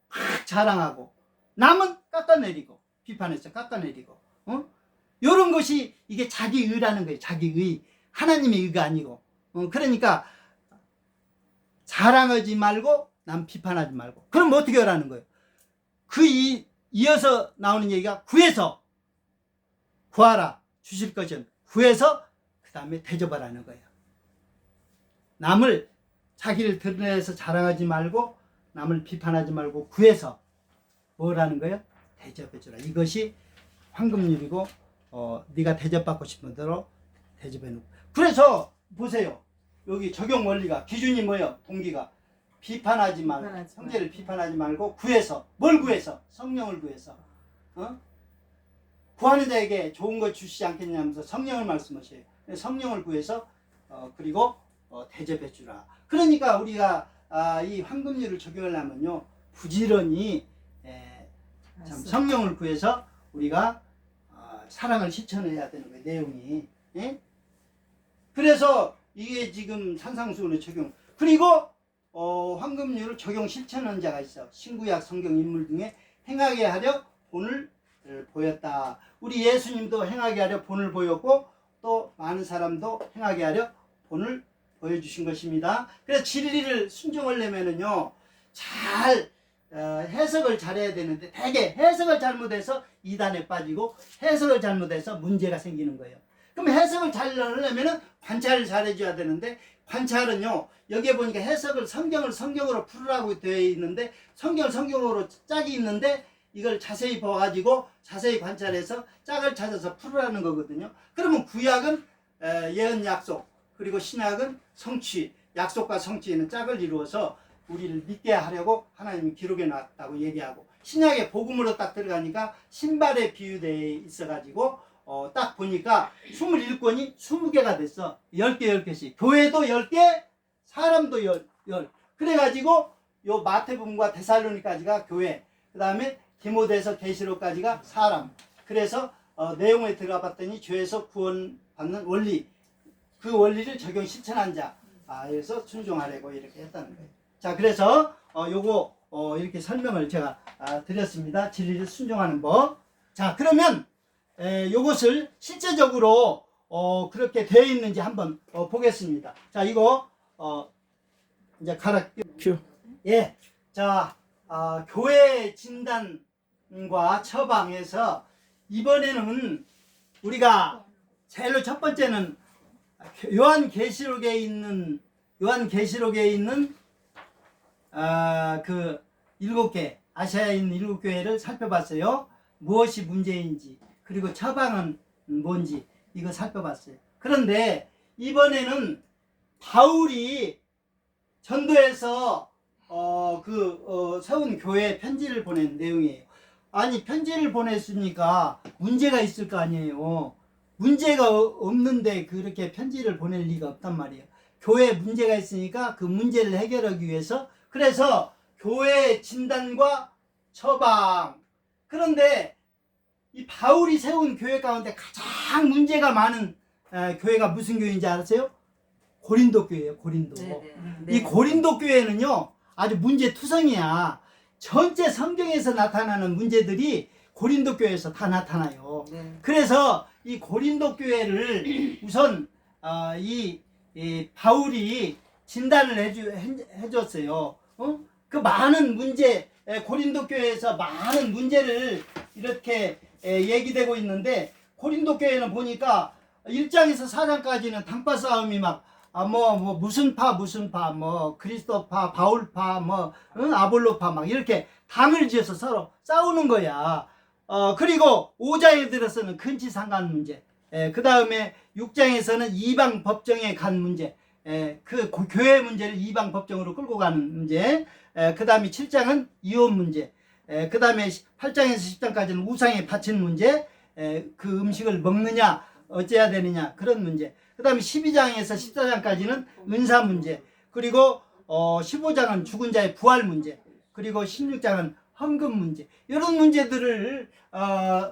막 자랑하고 남은 깎아내리고 비판해서 깎아내리고 이런 것이 이게 자기 의라는 거예요. 자기 의. 하나님의 의가 아니고. 그러니까 자랑하지 말고 남 비판하지 말고. 그럼 어떻게 하라는 거예요? 이어서 나오는 얘기가 구해서 구하라 주실 것은 구해서 그 다음에 대접하라는 거예요. 남을 자기를 드러내서 자랑하지 말고 남을 비판하지 말고 구해서 뭐라는 거예요? 대접해주라. 이것이 황금률이고 네가 대접받고 싶은 대로 대접해놓고. 그래서 보세요. 여기 적용 원리가 기준이 뭐예요? 동기가 비판하지 말고 비판하지 형제를 비판하지 말고 구해서 뭘 구해서? 성령을 구해서 구하는 자에게 좋은 것 주시지 않겠냐면서 성령을 말씀하셔요. 성령을 구해서 그리고 대접해주라. 그러니까 우리가 이 황금률을 적용하려면요 부지런히 참 성령을 구해서 우리가 사랑을 실천해야 되는 거예요. 내용이. 예? 그래서 이게 지금 산상수훈의 적용. 그리고 황금률을 적용 실천하는 자가 있어. 신구약 성경 인물 중에 행하게 하려 본을 보였다. 우리 예수님도 행하게 하려 본을 보였고 또 많은 사람도 행하게 하려 본을 보여주신 것입니다. 그래서 진리를 순종하려면은요 잘 해석을 잘해야 되는데 대개 해석을 잘못해서 이단에 빠지고 해석을 잘못해서 문제가 생기는 거예요. 그럼 해석을 잘 하려면은 관찰을 잘 해줘야 되는데 관찰은요 여기에 보니까 해석을 성경을 성경으로 풀으라고 되어 있는데 성경을 성경으로 짝이 있는데 이걸 자세히 봐가지고 자세히 관찰해서 짝을 찾아서 풀으라는 거거든요. 그러면 구약은 예언 약속 그리고 신약은 성취 약속과 성취에는 짝을 이루어서 우리를 믿게 하려고 하나님이 기록해 놨다고 얘기하고 신약의 복음으로 딱 들어가니까 신발에 비유되어 있어가지고 딱 보니까 21권이 20개가 됐어. 10개 10개씩. 교회도 10개, 사람도 10. 그래가지고 요 마태복음과 데살로니까지가 교회. 그 다음에 디모데서 계시록까지가 사람. 그래서 내용에 들어가 봤더니 죄에서 구원받는 원리. 그 원리를 적용 실천한 자. 그래서 순종하려고 이렇게 했다는 거예요. 자, 그래서 요거 이렇게 설명을 제가 드렸습니다. 진리를 순종하는 법. 자, 그러면 요것을 실제적으로 그렇게 되어 있는지 한번 보겠습니다. 자, 이거 이제 가락 예. 자, 교회 진단과 처방에서 이번에는 우리가 제일로 첫 번째는 요한계시록에 있는 그 7개 아시아에 있는 7교회를 살펴봤어요. 무엇이 문제인지 그리고 처방은 뭔지 이거 살펴봤어요. 그런데 이번에는 바울이 전도해서 세운 교회에 편지를 보낸 내용이에요. 아니 편지를 보냈으니까 문제가 있을 거 아니에요. 문제가 없는데 그렇게 편지를 보낼 리가 없단 말이에요. 교회에 문제가 있으니까 그 문제를 해결하기 위해서 그래서 교회 진단과 처방. 그런데 이 바울이 세운 교회 가운데 가장 문제가 많은 교회가 무슨 교회인지 아세요? 고린도 교회예요. 고린도. 이 고린도 교회는요 아주 문제투성이야. 전체 성경에서 나타나는 문제들이 고린도 교회에서 다 나타나요. 그래서 이 고린도 교회를 우선 이 바울이 진단을 해줬어요. 그 많은 문제, 고린도 교회에서 많은 문제를 이렇게 얘기되고 있는데 고린도 교회는 보니까 1장에서 4장까지는 당파 싸움이 막 무슨 파 그리스도파 바울파 아볼로파 막 이렇게 당을 지어서 서로 싸우는 거야. 그리고 5장에 들어서는 근치상간 문제, 그 다음에 6장에서는 이방 법정에 간 문제, 그 교회 문제를 이방 법정으로 끌고 가는 문제, 그 다음에 7장은 이혼 문제, 그 다음에 8장에서 10장까지는 우상에 바친 문제, 그 음식을 먹느냐 어째야 되느냐 그런 문제, 그 다음에 12장에서 14장까지는 은사 문제, 그리고 15장은 죽은 자의 부활 문제, 그리고 16장은 헌금 문제, 이런 문제들을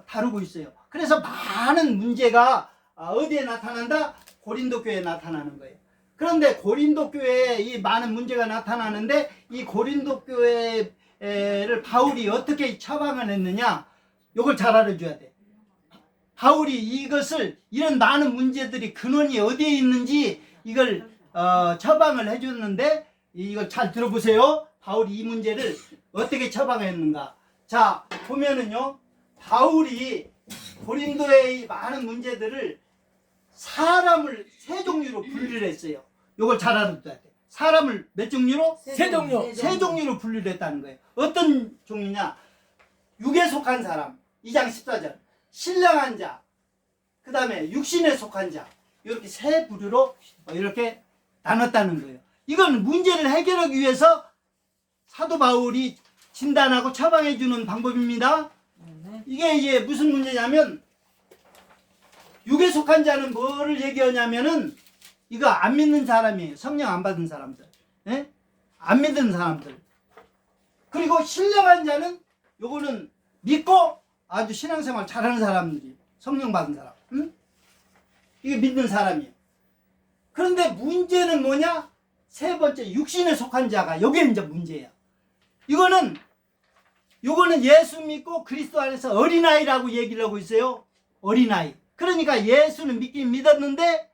다루고 있어요. 그래서 많은 문제가 어디에 나타난다? 고린도 교회에 나타나는 거예요. 그런데 고린도 교회에 이 많은 문제가 나타나는데 이 고린도 교회를 바울이 어떻게 처방을 했느냐? 이걸 잘 알아줘야 돼. 바울이 이것을 이런 많은 문제들이 근원이 어디에 있는지 이걸 처방을 해줬는데 이걸 잘 들어보세요. 바울이 이 문제를 어떻게 처방했는가? 자, 보면은요, 바울이 고린도의 이 많은 문제들을 사람을 세 종류로 분류를 했어요. 이걸 잘 알아둬야 돼. 사람을 몇 종류로? 세 종류. 세 종류로 분류를 했다는 거예요. 어떤 종류냐? 육에 속한 사람 2장 14절, 신령한 자, 그 다음에 육신에 속한 자, 이렇게 세 부류로 이렇게 나눴다는 거예요. 이건 문제를 해결하기 위해서 사도 바울이 진단하고 처방해 주는 방법입니다. 네. 이게 이제 무슨 문제냐면, 육에 속한 자는 뭐를 얘기하냐면은 이거 안 믿는 사람이에요. 성령 안 받은 사람들, 예? 안 믿는 사람들. 그리고 신령한 자는 요거는 믿고 아주 신앙생활 잘하는 사람들이, 성령 받은 사람, 응? 이게 믿는 사람이에요. 그런데 문제는 뭐냐? 세 번째, 육신에 속한 자가, 요게 이제 문제야. 요거는 예수 믿고 그리스도 안에서 어린아이라고 얘기를 하고 있어요. 어린아이. 그러니까 예수는 믿긴 믿었는데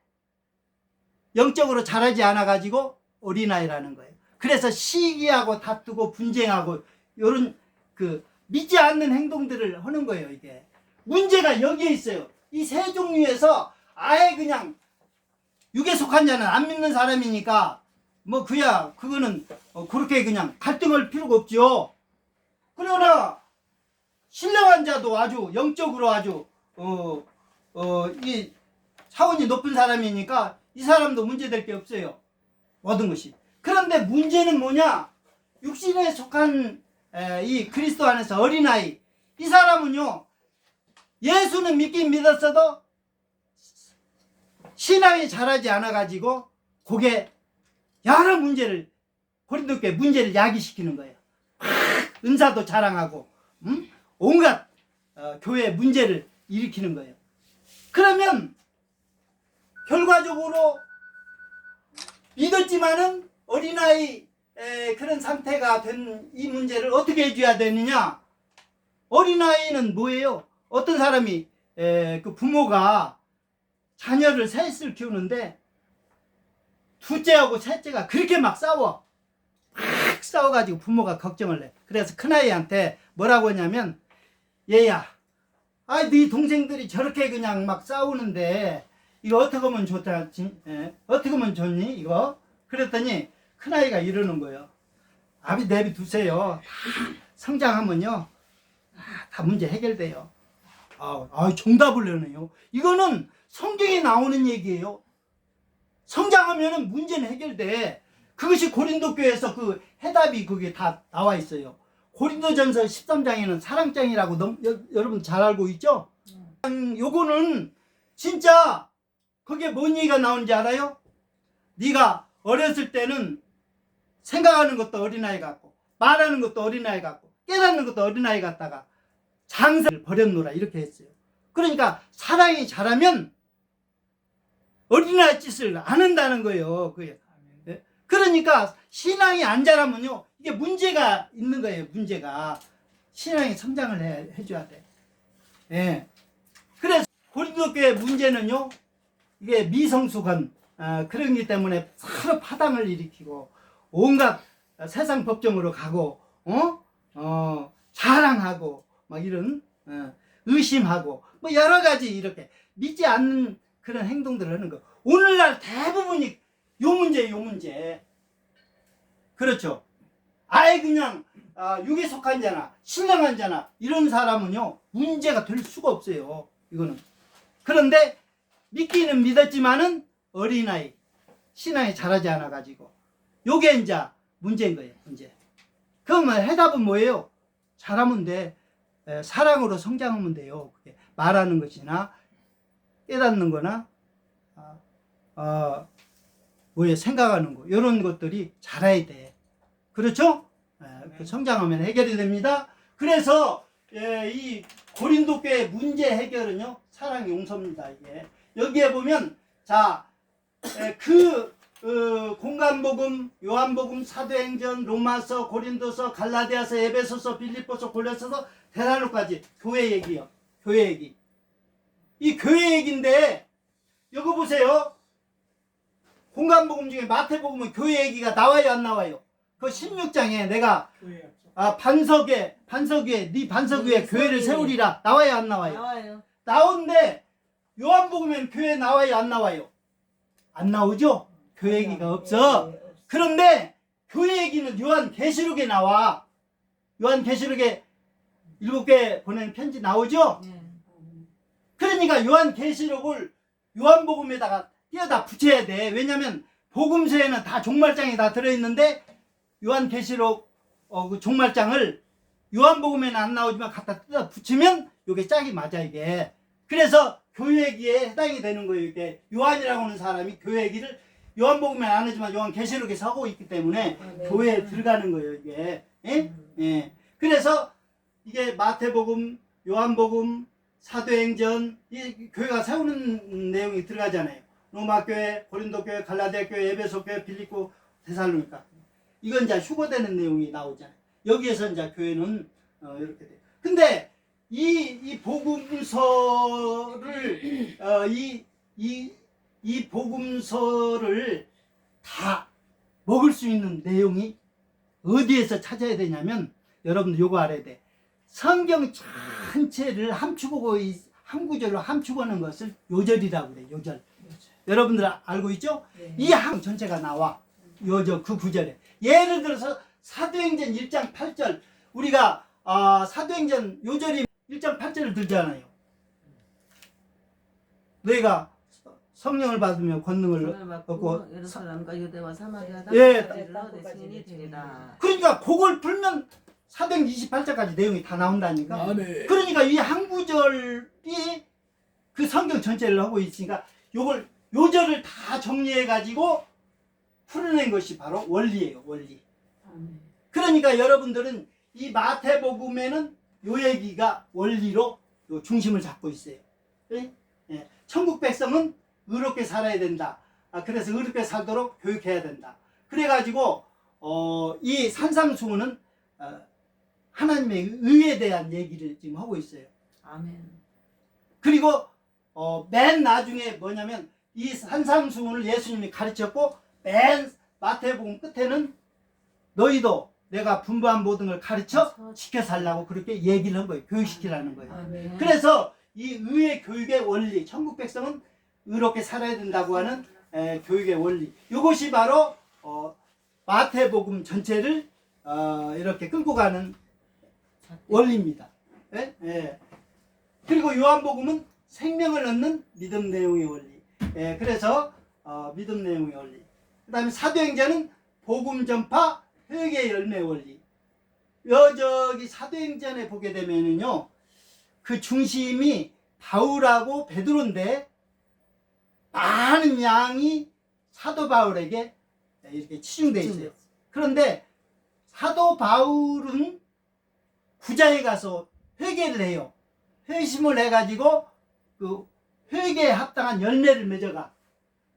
영적으로 자라지 않아가지고 어린아이라는 거예요. 그래서 시기하고 다투고 분쟁하고 요런 믿지 않는 행동들을 하는 거예요. 이게 문제가 여기에 있어요. 이 세 종류에서 아예 그냥 육에 속한 자는 안 믿는 사람이니까 뭐 그거는 그렇게 그냥 갈등할 필요가 없죠. 그러나 신령한 자도 아주 영적으로 아주 이 차원이 높은 사람이니까 이 사람도 문제될 게 없어요. 모든 것이. 그런데 문제는 뭐냐? 육신에 속한 이 그리스도 안에서 어린아이, 이 사람은요, 예수는 믿긴 믿었어도 신앙이 자라지 않아가지고 그게 여러 문제를, 고린도 교회 문제를 야기시키는 거예요. 은사도 자랑하고 온갖 교회 문제를 일으키는 거예요. 그러면 결과적으로 믿었지만은 어린아이 그런 상태가 된 이 문제를 어떻게 해줘야 되느냐? 어린아이는 뭐예요? 어떤 사람이 그 부모가 자녀를 셋을 키우는데 둘째하고 셋째가 그렇게 막 싸워. 막 싸워가지고 부모가 걱정을 해. 그래서 큰아이한테 뭐라고 하냐면, 얘야, 네 동생들이 저렇게 그냥 막 싸우는데 이거 어떻게 하면 좋다, 어떻게 하면 좋니 이거? 그랬더니 큰아이가 이러는 거예요. 아비 내비두세요. 성장하면요 다 문제 해결돼요. 정답을 내네요. 이거는 성경에 나오는 얘기예요. 성장하면은 문제는 해결돼. 그것이 고린도 교회에서 그 해답이 그게 다 나와 있어요. 고린도전서 13장에는 사랑장이라고 여러분 잘 알고 있죠? 요거는 진짜 그게 뭔 얘기가 나오는지 알아요? 네가 어렸을 때는 생각하는 것도 어린아이 같고 말하는 것도 어린아이 같고 깨닫는 것도 어린아이 같다가 장사를 버렸노라 이렇게 했어요. 그러니까 사랑이 자라면 어린아이 짓을 안 한다는 거예요. 그게. 그러니까 신앙이 안 자라면요 이게 문제가 있는 거예요. 문제가 신앙이 성장을 해줘야 돼. 예. 그래서 고린도 교회 문제는요 이게 미성숙한 그런 기 때문에 서로 파당을 일으키고 온갖 세상 법정으로 가고 자랑하고 막 이런 의심하고 뭐 여러 가지 이렇게 믿지 않는 그런 행동들을 하는 거. 오늘날 대부분이 요 문제. 그렇죠. 아예 그냥 육에 속한 자나 신령한 자나 이런 사람은요 문제가 될 수가 없어요. 이거는. 그런데 믿기는 믿었지만은 어린아이 신앙이 자라지 않아 가지고 요게 이제 문제인 거예요. 문제. 그러면 해답은 뭐예요? 잘하면 돼. 사랑으로 성장하면 돼요. 그게 말하는 것이나 깨닫는 거나 생각하는 거 이런 것들이 자라야 돼. 그렇죠? 그 성장하면 해결이 됩니다. 그래서 이 고린도 교회 문제 해결은요 사랑 용서입니다. 이게 여기에 보면 공간복음, 요한복음, 사도행전, 로마서, 고린도서, 갈라디아서, 에베소서, 빌립보서, 골로새서, 데살로까지 교회 얘기요. 교회 얘기. 이 교회 얘기인데 이거 보세요. 공간복음 중에 마태복음은 교회 얘기가 나와요, 안 나와요? 그 16장에 내가 반석 위에 네 반석 위에 교회를 세우리라 나와요, 안 나와요? 나와요. 나오는데 요한복음엔 교회 나와요, 안 나와요? 안 나오죠? 교회 얘기가 없어. 그런데 교회 얘기는 요한계시록에 나와. 요한계시록에 7개 보내는 편지 나오죠? 네. 그러니까 요한계시록을 요한복음에다가 띄어다 붙여야 돼. 왜냐면 복음서에는 다 종말장이 다 들어있는데 요한계시록 그 종말장을 요한복음에는 안 나오지만 갖다 띄어다 붙이면 요게 짝이 맞아 이게. 그래서 교회기에 해당이 되는 거예요. 이게 요한이라고 하는 사람이 교회기를 요한복음에 안 하지만 요한계시록에서 하고 있기 때문에 네. 교회에 들어가는 거예요 이게. 예? 예. 그래서 이게 마태복음, 요한복음, 사도행전 이 교회가 세우는 내용이 들어가잖아요. 로마교회, 고린도교회, 갈라디아교회, 에베소교회, 빌립보, 데살로니가. 이건 이제 휴거되는 내용이 나오잖아요. 여기에서 이제 교회는 이렇게 돼요. 근데 이 복음서를 이 복음서를 다 먹을 수 있는 내용이 어디에서 찾아야 되냐면 여러분들 요거 알아야 돼. 성경 전체를 함축하고 한 구절로 함축하는 것을 요절이라고 그래. 요절. 여러분들 알고 있죠? 네. 이 한 전체가 나와. 그 구절에. 예를 들어서 사도행전 1장 8절 우리가 사도행전 요절이 1장 8절을 들잖아요. 너희가 성령을 받으며 권능을 권을 받고 얻고 예루살렘과 유대와 사마리아 예. 땅까지를 내 증인이 되리라. 그러니까 그걸 풀면 사도행전 28절까지 내용이 다 나온다니까. 아멘. 그러니까 이 한 구절이 그 성경 전체를 하고 있으니까 요걸 요절을 다 정리해 가지고 풀어낸 것이 바로 원리예요. 원리. 그러니까 여러분들은 이 마태복음에는 요 얘기가 원리로 요 중심을 잡고 있어요. 예? 예. 천국 백성은 의롭게 살아야 된다. 그래서 의롭게 살도록 교육해야 된다. 그래가지고 이 산상수훈은 하나님의 의에 대한 얘기를 지금 하고 있어요. 아멘. 그리고 맨 나중에 뭐냐면 이 산상수훈을 예수님이 가르쳤고 맨 마태복음 끝에는 너희도 내가 분부한 모든 걸 가르쳐 지켜 살라고 그렇게 얘기를 한 거예요. 교육시키라는 거예요. 아멘. 그래서 이 의의 교육의 원리, 천국 백성은 의롭게 살아야 된다고 하는 교육의 원리. 이것이 바로 마태복음 전체를 이렇게 끌고 가는 원리입니다. 예? 예. 그리고 요한복음은 생명을 얻는 믿음 내용의 원리. 예. 그래서 믿음 내용의 원리. 그 다음에 사도행전은 복음 전파 회개 열매 원리. 저기 사도행전에 보게 되면은요, 그 중심이 바울하고 베드로인데 많은 양이 사도 바울에게 이렇게 치중돼 있어요. 그런데 사도 바울은 구자에 가서 회개를 해요. 회심을 해가지고 그 회개에 합당한 열매를 맺어가.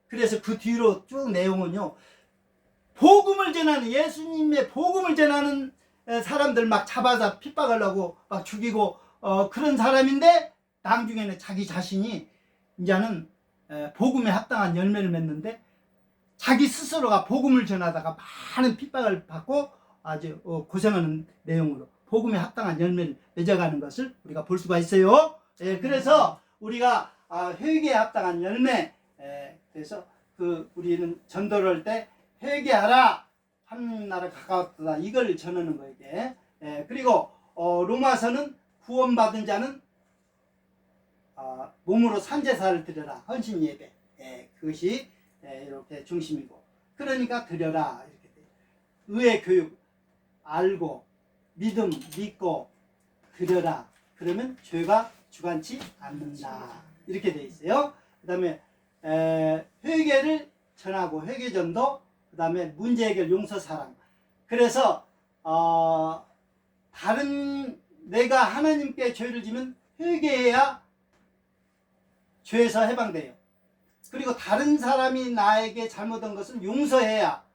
그래서 그 뒤로 쭉 내용은요, 복음을 전하는, 예수님의 복음을 전하는 사람들 막 잡아서 핍박하려고 막 죽이고 그런 사람인데 나중에는 자기 자신이 이제는 복음에 합당한 열매를 맺는데 자기 스스로가 복음을 전하다가 많은 핍박을 받고 아주 고생하는 내용으로 복음에 합당한 열매를 맺어가는 것을 우리가 볼 수가 있어요. 그래서 우리가 회개에 합당한 열매, 그래서 우리는 전도를 할 때 회개하라, 하나님 나라 가까웠다, 이걸 전하는 거예요. 이게. 그리고 로마서는 구원받은 자는 몸으로 산제사를 드려라, 헌신 예배. 그것이 이렇게 중심이고, 그러니까 드려라 이렇게 돼요. 의의 교육 알고 믿음 믿고 드려라. 그러면 죄가 주관치 않는다. 이렇게 돼 있어요. 그 다음에 회개를 전하고 회개전도, 그 다음에 문제 해결 용서 사랑. 그래서 다른 내가 하나님께 죄를 지면 회개해야 죄에서 해방돼요. 그리고 다른 사람이 나에게 잘못한 것은 용서해야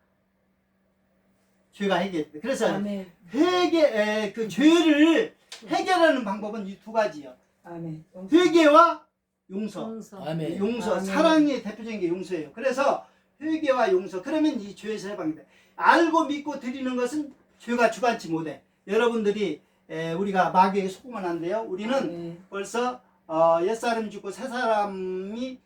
죄가 해결돼. 그래서 아멘. 그 죄를 해결하는 방법은 이 두 가지요. 아멘. 회개와 용서. 아멘. 용서. 아멘. 사랑의 대표적인 게 용서예요. 그래서 회개와 용서. 그러면 이 죄에서 해방이 돼. 알고 믿고 드리는 것은 죄가 주관치 못해. 여러분들이 우리가 마귀에게 속으면 안 돼요. 우리는 아멘. 벌써 옛사람 죽고 새사람이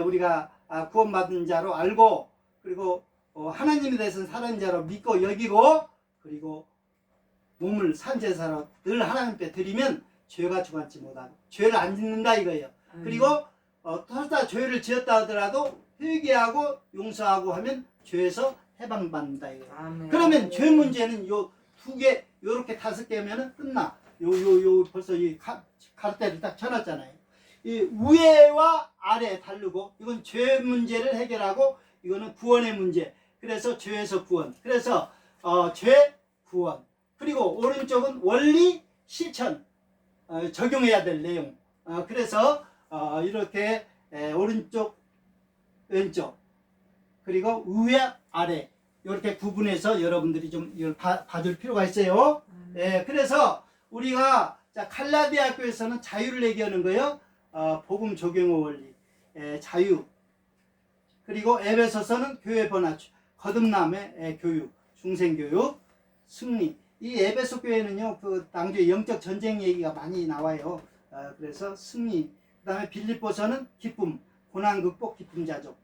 우리가 구원받은 자로 알고, 그리고 하나님에 대해서는 살아있는 자로 믿고 여기고, 그리고 몸을 산제사로 늘 하나님께 드리면 죄가 주관치 못하고 죄를 안 짓는다 이거예요. 그리고 설사 죄를 지었다 하더라도 회개하고 용서하고 하면 죄에서 해방받는다 이거예요. 아멘. 그러면 죄 문제는 요 2개, 요렇게 5개면은 끝나. 요 벌써 이 가르대를 딱 쳐놨잖아요. 이 위에와 아래 다르고 이건 죄 문제를 해결하고 이거는 구원의 문제. 그래서 죄에서 구원. 그래서 죄 구원. 그리고 오른쪽은 원리 실천 적용해야 될 내용. 그래서 이렇게 오른쪽 왼쪽 그리고 위에 아래 이렇게 구분해서 여러분들이 좀 이걸 봐줄 필요가 있어요. 그래서 우리가 자 칼라디아교에서는 자유를 얘기하는 거예요. 복음 적용의 원리, 자유. 그리고 에베소서는 교회 번화, 거듭남의 교육, 중생교육, 승리. 이 에베소 교회는요, 그 당주의 영적 전쟁 얘기가 많이 나와요. 그래서 승리. 그다음에 빌립보서는 기쁨, 고난 극복, 기쁨 자족,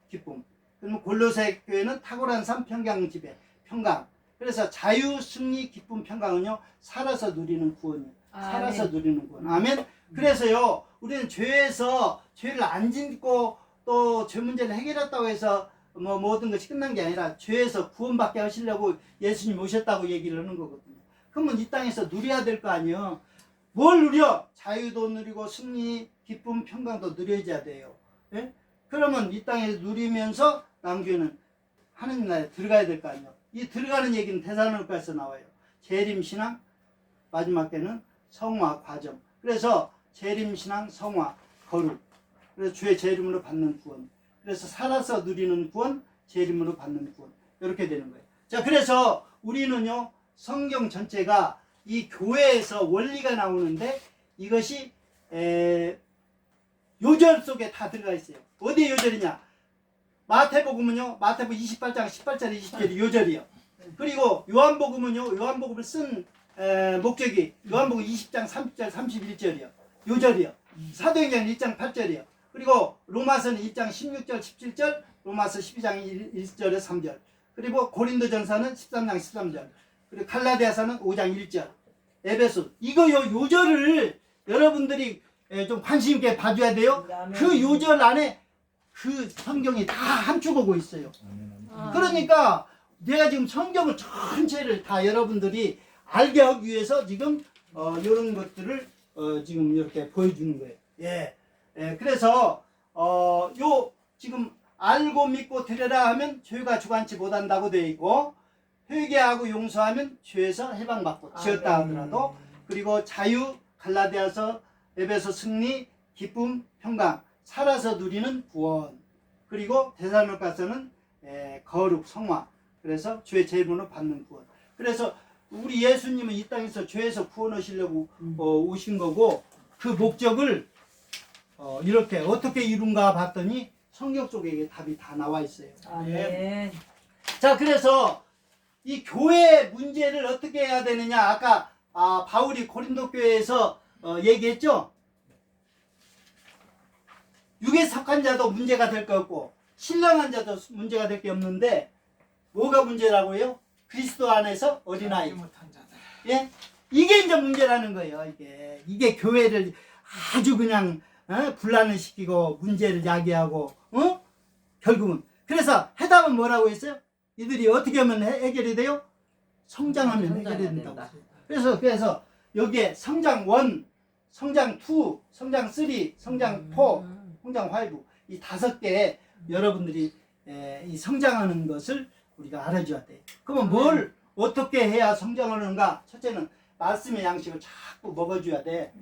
기쁨. 그러면 골로새 교회는 탁월한 삶, 평강 지배, 평강. 그래서 자유, 승리, 기쁨, 평강은요, 살아서 누리는 구원이에요. 살아서 누리는 구원. 아멘. 그래서요, 우리는 죄에서 죄를 안 짓고 또 죄 문제를 해결했다고 해서 뭐 모든 것이 끝난 게 아니라 죄에서 구원받게 하시려고 예수님 오셨다고 얘기를 하는 거거든요. 그러면 이 땅에서 누려야 될 거 아니에요. 뭘 누려? 자유도 누리고 승리, 기쁨, 평강도 누려야 돼요. 예? 그러면 이 땅에서 누리면서 남교회는 하느님 나라에 들어가야 될 거 아니에요. 이 들어가는 얘기는 데살로니가에서 나와요. 재림신앙, 마지막 때는 성화 과정. 그래서 재림신앙, 성화, 거룩. 그래서 주의 재림으로 받는 구원. 그래서 살아서 누리는 구원, 재림으로 받는 구원. 이렇게 되는 거예요. 자, 그래서 우리는요, 성경 전체가 이 교회에서 원리가 나오는데 이것이 요절 속에 다 들어가 있어요. 어디에 요절이냐? 마태복음은요, 마태복음 28장 18절 20절이 요절이요. 그리고 요한복음은요, 요한복음을 쓴 목적이 요한복음 20장 30절 31절이요. 요절이요. 사도행전 1장 8절이요. 그리고 로마서는 1장 16절 17절, 로마서 12장 1절에 3절. 그리고 고린도전서는 13장 13절. 그리고 갈라디아서는 5장 1절. 에베소. 이거 요절을 여러분들이 좀 관심 있게 봐줘야 돼요. 그 요절 안에 그 성경이 다 함축하고 있어요. 그러니까 내가 지금 성경을 전체를 다 여러분들이 알게 하기 위해서 지금 이런 것들을 지금 이렇게 보여주는 거예요. 그래서 요 지금 알고 믿고 드려라 하면 죄가 주관치 못한다고 되어 있고, 회개하고 용서하면 죄에서 해방받고 지었다 하더라도, 그리고 자유, 갈라디아서, 에베소 승리, 기쁨, 평강, 살아서 누리는 구원, 그리고 데살로니가서는 거룩, 성화. 그래서 죄의 제물로 받는 구원. 그래서 우리 예수님은 이 땅에서 죄에서 구원하시려고 오신 거고, 그 목적을 이렇게 어떻게 이룬가 봤더니 성경 속에 이게 답이 다 나와 있어요. 아멘. 자, 그래서 이 교회 문제를 어떻게 해야 되느냐? 아까 바울이 고린도 교회에서 얘기했죠. 육에 속한 자도 문제가 될 거 없고 신령한 자도 문제가 될 게 없는데 뭐가 문제라고요? 그리스도 안에서 어린아이. 예? 이게 이제 문제라는 거예요. 이게 교회를 아주 그냥 분란을 시키고 문제를 야기하고 결국은. 그래서 해답은 뭐라고 했어요? 이들이 어떻게 하면 해결이 돼요? 성장하면 해결이 된다고. 그래서 여기에 성장 1, 성장 2, 성장 3, 성장 4, 성장 5, 이 5개 여러분들이 이 성장하는 것을 우리가 알아줘야 돼요. 그러면 뭘 어떻게 해야 성장하는가? 첫째는 말씀의 양식을 자꾸 먹어줘야 돼.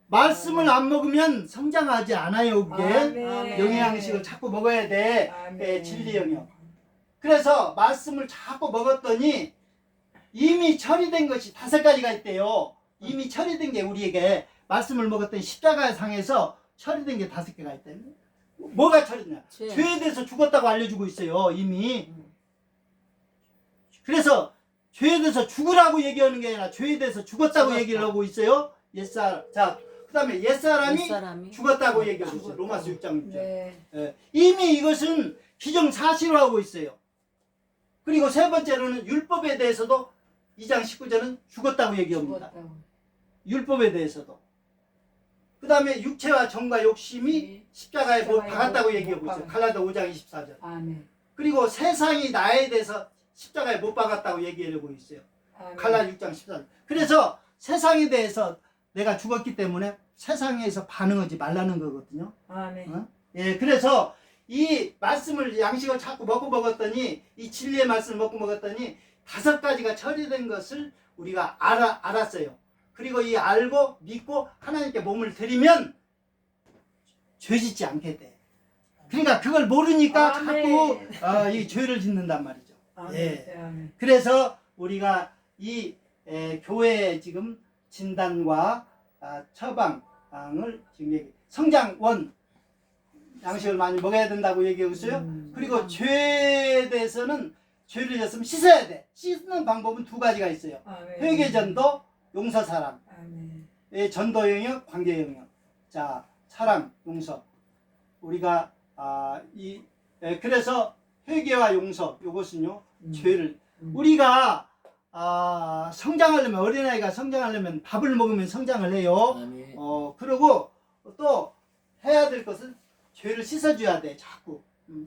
말씀을 안 먹으면 성장하지 않아요. 그게 영의 양식을 자꾸 먹어야 돼. 진리 영역. 그래서 말씀을 자꾸 먹었더니 이미 처리된 것이 5가지가 있대요. 이미 처리된 게 우리에게 말씀을 먹었더니 십자가상에서 처리된 게 5개가 있대요. 뭐가 처리되냐? 죄에 대해서 죽었다고 알려주고 있어요. 이미. 그래서 죄에 대해서 죽으라고 얘기하는 게 아니라 죄에 대해서 죽었다고 얘기를 하고 있어요. 옛사람. 자, 그 다음에 옛사람이 죽었다고 얘기하고 있어요. 로마서 6장 6절. 이미 이것은 기정사실화하고 있어요. 그리고 세 번째로는 율법에 대해서도 2장 19절은 죽었다고 얘기합니다. 죽었다고. 율법에 대해서도. 그 다음에 육체와 정과 욕심이 십자가에 못 박았다고 얘기하고 있어요. 갈라디아 5장 24절. 아멘. 그리고 세상이 나에 대해서 십자가에 못 박았다고 얘기하고 있어요. 아멘. 갈라디아 6장 14절. 그래서 세상에 대해서 내가 죽었기 때문에 세상에서 반응하지 말라는 거거든요. 아멘. 어? 예, 그래서 이 말씀을 양식을 자꾸 먹고 먹었더니 이 진리의 말씀을 먹고 먹었더니 5가지가 처리된 것을 우리가 알았어요. 그리고 이 알고 믿고 하나님께 몸을 드리면 죄짓지 않게 돼. 그러니까 그걸 모르니까 아멘. 자꾸 이 죄를 짓는단 말이죠. 아멘. 예. 아멘. 그래서 우리가 이 교회의 지금 진단과 처방을 지금 성장원 양식을 많이 먹어야 된다고 얘기하고 있어요. 그리고 죄에 대해서는 죄를 졌으면 씻어야 돼. 씻는 방법은 2가지가 있어요. 아멘. 회개전도, 용서사랑. 아멘. 전도 영역, 관계 영역. 자, 사랑, 용서. 우리가 그래서 회개와 용서 요것은요 죄를 우리가 성장하려면 어린아이가 성장하려면 밥을 먹으면 성장을 해요. 아멘. 그리고 또 해야 될 것은 죄를 씻어줘야 돼. 자꾸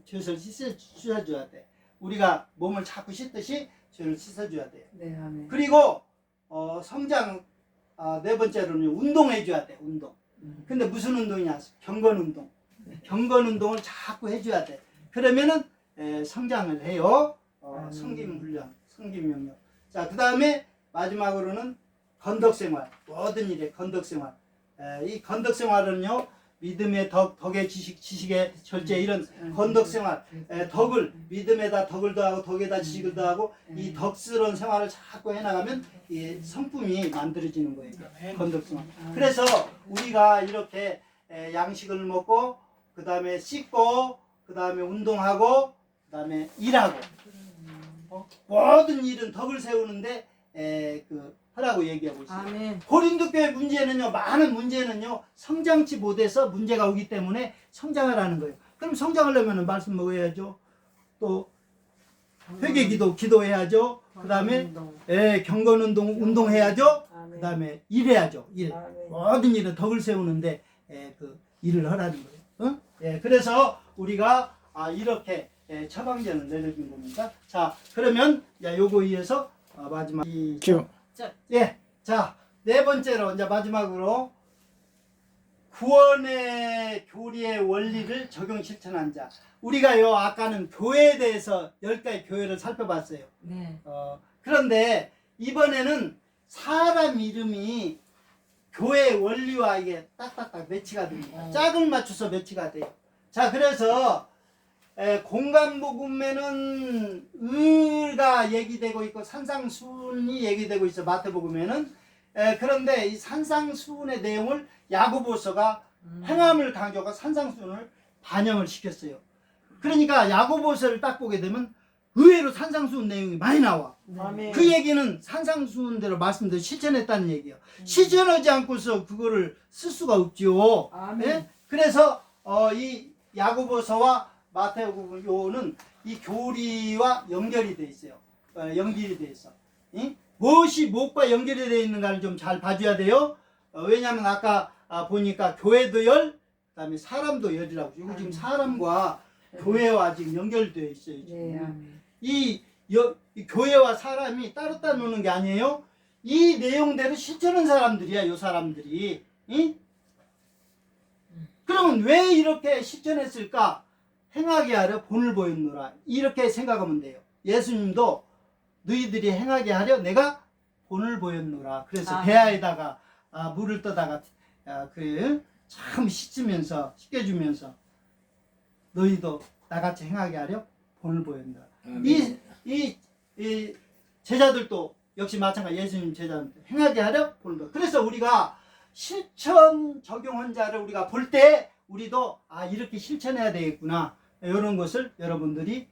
죄를 씻어줘야 돼. 우리가 몸을 자꾸 씻듯이 죄를 씻어줘야 돼요. 네, 아멘. 그리고 성장 4번째로는 운동해줘야 돼. 운동. 근데 무슨 운동이냐? 경건 운동. 경건 운동을 자꾸 해줘야 돼. 그러면은 성장을 해요. 성김 훈련, 성김 영역. 자, 그 다음에 마지막으로는 건덕생활. 모든 일에 건덕생활. 이 건덕생활은요, 믿음의 덕의 지식의 절제, 이런 건덕생활, 덕을, 믿음에다 덕을 더하고 덕에다 지식을 더하고 이 덕스러운 생활을 자꾸 해나가면 이 성품이 만들어지는 거예요. 건덕생활. 그래서 우리가 이렇게 양식을 먹고, 그 다음에 씻고, 그 다음에 운동하고, 그 다음에 일하고, 모든 일은 덕을 세우는데 하라고 얘기하고 있어요. 아멘. 고린도 교회 문제는요, 많은 문제는요, 성장치 못해서 문제가 오기 때문에 성장하라는 거예요. 그럼 성장하려면 말씀 먹어야죠. 또 회개 기도해야죠. 그 다음에 경건 운동해야죠. 그 다음에 일해야죠. 일. 모든 일은 덕을 세우는데 그 일을 하라는 거예요. 어? 그래서 우리가 이렇게 처방전을 내려준 겁니다. 자, 그러면 요거 이어서 마지막 자, 4번째로 이제 마지막으로 구원의 교리의 원리를 적용 실천한 자. 우리가요 아까는 교회에 대해서 10가지 교회를 살펴봤어요. 네. 그런데 이번에는 사람 이름이 교회 원리와 이게 딱딱딱 매치가 됩니다. 짝을 맞춰서 매치가 돼요. 자, 그래서 공간복음에는 의가 얘기되고 있고 산상수훈이 얘기되고 있어. 마태복음에는. 그런데 이 산상수훈의 내용을 야고보서가 행함을 강조하고 산상수훈을 반영을 시켰어요. 그러니까 야고보서를 딱 보게 되면 의외로 산상수훈 내용이 많이 나와. 아멘. 그 얘기는 산상수훈대로 말씀대로 실천했다는 얘기예요. 실천하지 않고서 그거를 쓸 수가 없지요. 아멘. 예? 그래서 이 야고보서와 마태복음은 이 교리와 연결이 돼 있어요. 연결이 돼 있어. 응? 무엇이 무엇과 연결이 되어 있는가를 좀 잘 봐줘야 돼요. 왜냐하면 아까 보니까 교회도 열, 그다음에 사람도 열이라고. 이거 지금 사람과 교회와 지금 연결되어 있어요. 지금. 네, 아멘. 이 교회와 사람이 따로따로 노는 게 아니에요. 이 내용대로 실천하는 사람들이야, 요 사람들이. 응? 그러면 왜 이렇게 실천했을까? 행하게 하려 본을 보였노라. 이렇게 생각하면 돼요. 예수님도 너희들이 행하게 하려 내가 본을 보였노라. 그래서 배아에다가 물을 떠다가 참 씻으면서 씻겨주면서 너희도 나같이 행하게 하려 본을 보였노라. 이 제자들도 역시 마찬가지. 예수님 제자들 행하게 하려 본을 보였노라. 그래서 우리가 실천 적용한 자를 우리가 볼 때 우리도 이렇게 실천해야 되겠구나. 이런 것을 여러분들이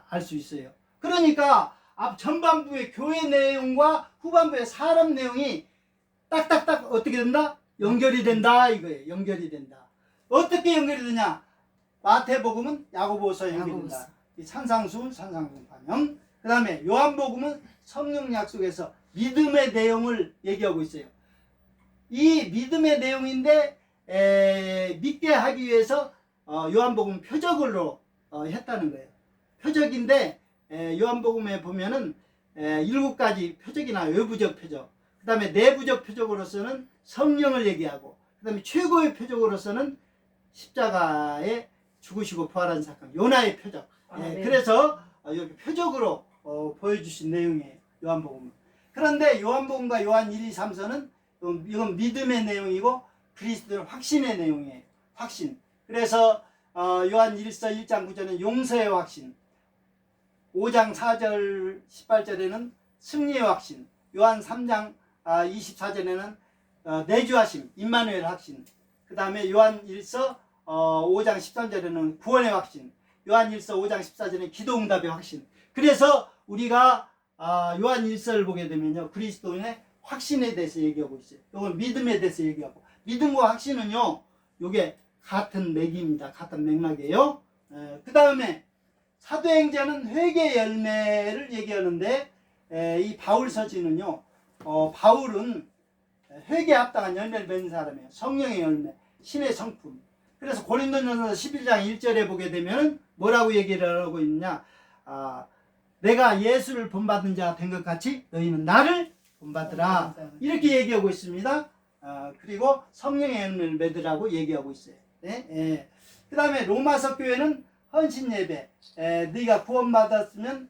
알 수 있어요. 그러니까 전반부의 교회 내용과 후반부의 사람 내용이 딱딱딱 어떻게 된다? 연결이 된다 이거예요. 연결이 된다. 어떻게 연결이 되냐? 마태복음은 야고보서 연결이 된다. 이 산상수훈 반영. 그 다음에 요한복음은 성령 약속에서 믿음의 내용을 얘기하고 있어요. 이 믿음의 내용인데 믿게 하기 위해서 요한복음 표적으로 했다는 거예요. 표적인데 요한복음에 보면은 7가지 표적이 나와요. 외부적 표적. 그 다음에 내부적 표적으로서는 성령을 얘기하고, 그 다음에 최고의 표적으로서는 십자가에 죽으시고 부활한 사건, 요나의 표적. 네. 그래서 이렇게 표적으로 보여주신 내용이에요. 요한복음은. 그런데 요한복음과 요한 1, 2, 3서는 이건 믿음의 내용이고 그리스도의 확신의 내용이에요. 확신. 그래서 요한 1서 1장 9절은 용서의 확신, 5장 4절 18절에는 승리의 확신, 요한 3장 24절에는 내주하심, 임마누엘 확신, 그 다음에 요한 1서 5장 13절에는 구원의 확신, 요한 1서 5장 14절에는 기도응답의 확신. 그래서 우리가 요한 1서를 보게 되면요, 그리스도인의 확신에 대해서 얘기하고 있어요. 이건 믿음에 대해서 얘기하고, 믿음과 확신은요, 요게 같은 맥입니다. 같은 맥락이에요. 그 다음에 사도행전은 회개 열매를 얘기하는데, 이 바울 서지는요, 바울은 회개에 합당한 열매를 맺는 사람이에요. 성령의 열매, 신의 성품. 그래서 고린도전서 11장 1절에 보게 되면 뭐라고 얘기를 하고 있느냐, 내가 예수를 본받은 자 된 것 같이 너희는 나를 본받으라, 이렇게 얘기하고 있습니다. 그리고 성령의 열매를 맺으라고 얘기하고 있어요. 네? 그 다음에 로마서 교회는 헌신 예배, 네가 구원받았으면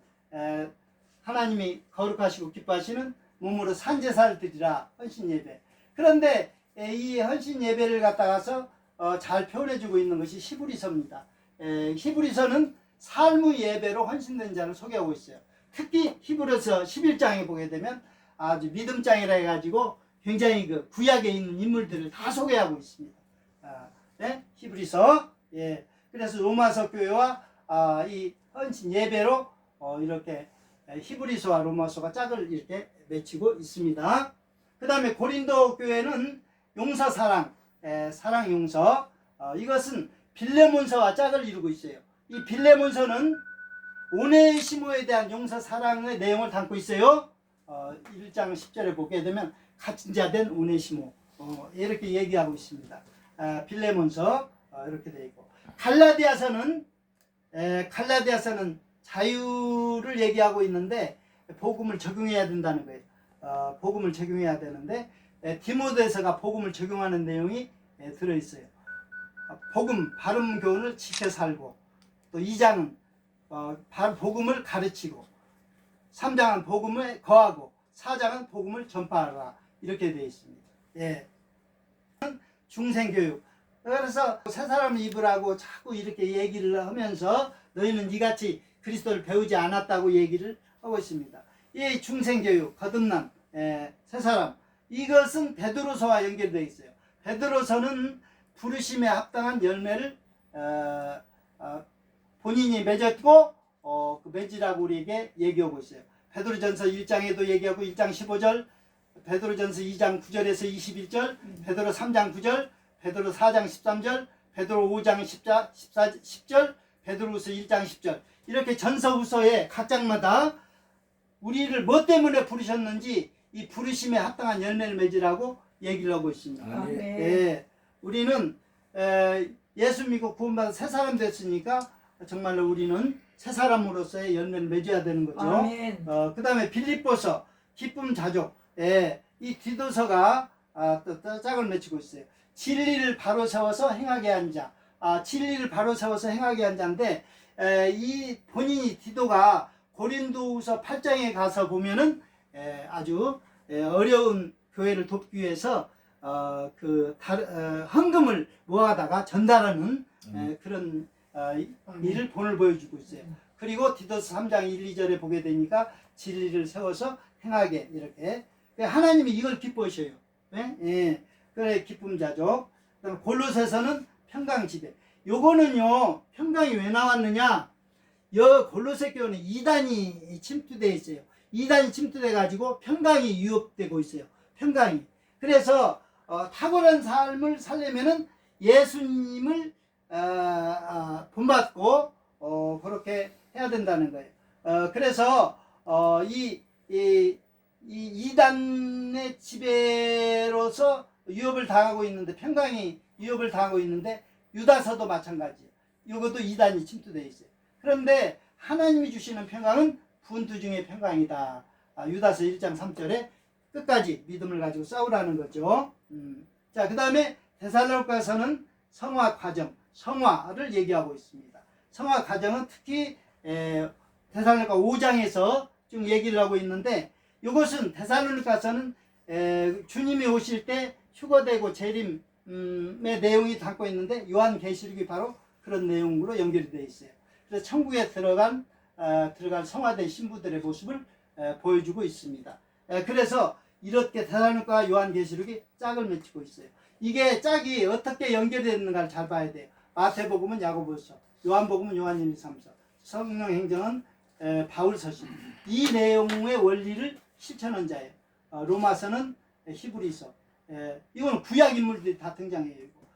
하나님이 거룩하시고 기뻐하시는 몸으로 산제사를 드리라, 헌신 예배. 그런데 이 헌신 예배를 갖다가서 잘 표현해주고 있는 것이 히브리서입니다. 히브리서는 삶의 예배로 헌신된 자를 소개하고 있어요. 특히 히브리서 11장에 보게 되면 아주 믿음장이라 해가지고 굉장히 그 구약에 있는 인물들을 다 소개하고 있습니다. 네? 히브리서. 그래서 로마서 교회와 이 헌신 예배로 이렇게 히브리서와 로마서가 짝을 이렇게 맺히고 있습니다. 그 다음에 고린도 교회는 용서 사랑, 사랑 용서, 이것은 빌레몬서와 짝을 이루고 있어요. 이 빌레몬서는 오네시모에 대한 용서 사랑의 내용을 담고 있어요. 1장 10절에 보게 되면 갇힌 자 된 오네시모, 이렇게 얘기하고 있습니다. 빌레몬서 이렇게 되어 있고, 갈라디아서는 자유를 얘기하고 있는데 복음을 적용해야 된다는 거예요. 복음을 적용해야 되는데 디모데서가 복음을 적용하는 내용이 들어있어요. 복음, 바른 교훈을 지켜 살고, 또 2장은 복음을 가르치고, 3장은 복음에 거하고, 4장은 복음을 전파하라, 이렇게 되어 있습니다. 중생교육. 그래서 새 사람 입으라고 자꾸 이렇게 얘기를 하면서 너희는 이같이 그리스도를 배우지 않았다고 얘기를 하고 있습니다. 이 중생교육, 거듭남, 새 사람, 이것은 베드로서와 연결되어 있어요. 베드로서는 부르심에 합당한 열매를 본인이 맺었고 그 맺으라고 우리에게 얘기하고 있어요. 베드로전서 1장에도 얘기하고 1장 15절, 베드로전서 2장 9절에서 21절, 베드로 3장 9절, 베드로 4장 13절, 베드로 5장 10절, 베드로후서 1장 10절, 이렇게 전서 후서에 각 장마다 우리를 뭐 때문에 부르셨는지 이 부르심에 합당한 열매를 맺으라고 얘기를 하고 있습니다. 우리는 예수 믿고 구원받아 새 사람 됐으니까 정말로 우리는 새 사람으로서의 열매를 맺어야 되는 거죠. 그 다음에 빌립보서, 기쁨 자족, 이 디도서가 또 짝을 맺히고 있어요. 진리를 바로 세워서 행하게 한 자, 진리를 바로 세워서 행하게 한 자인데, 이 본인이 디도가 고린도후서 8장에 가서 보면은 아주 어려운 교회를 돕기 위해서 헌금을 모아다가 전달하는 그런 일을 본을 보여주고 있어요. 그리고 디도서 3장 1, 2절에 보게 되니까 진리를 세워서 행하게, 이렇게 하나님이 이걸 기뻐하셔요. 그래, 기쁨 자족. 그다음에 골로새서는 평강 지배. 요거는요, 평강이 왜 나왔느냐? 골로새 교회는 이단이 침투되어 있어요. 이단이 침투돼 가지고 평강이 위협되고 있어요. 평강이. 그래서 탁월한 삶을 살려면은 예수님을 본받고 그렇게 해야 된다는 거예요. 그래서 이 이단의 지배로서 유업을 당하고 있는데, 평강이 유업을 당하고 있는데, 유다서도 마찬가지예요. 이것도 이단이 침투되어 있어요. 그런데 하나님이 주시는 평강은 분투 중의 평강이다. 유다서 1장 3절에 끝까지 믿음을 가지고 싸우라는 거죠. 자, 그 다음에 데살로니가서는 성화 과정, 성화를 얘기하고 있습니다. 성화 과정은 특히 데살로니가 5장에서 좀 얘기를 하고 있는데, 이것은 데살로니가서는 주님이 오실 때 휴거되고 재림의 내용이 담고 있는데, 요한계시록이 바로 그런 내용으로 연결이 되어 있어요. 그래서 천국에 들어간 성화된 신부들의 모습을 보여주고 있습니다. 그래서 이렇게 데살로니가 요한계시록이 짝을 맺히고 있어요. 이게 짝이 어떻게 연결되는가를 잘 봐야 돼요. 마태복음은 야고보서, 요한복음은 요한 1, 2, 3서, 성령행전은 바울서신. 이 내용의 원리를 실천한 자예요. 로마서는 히브리서. 이건 구약 인물들이 다 등장해요.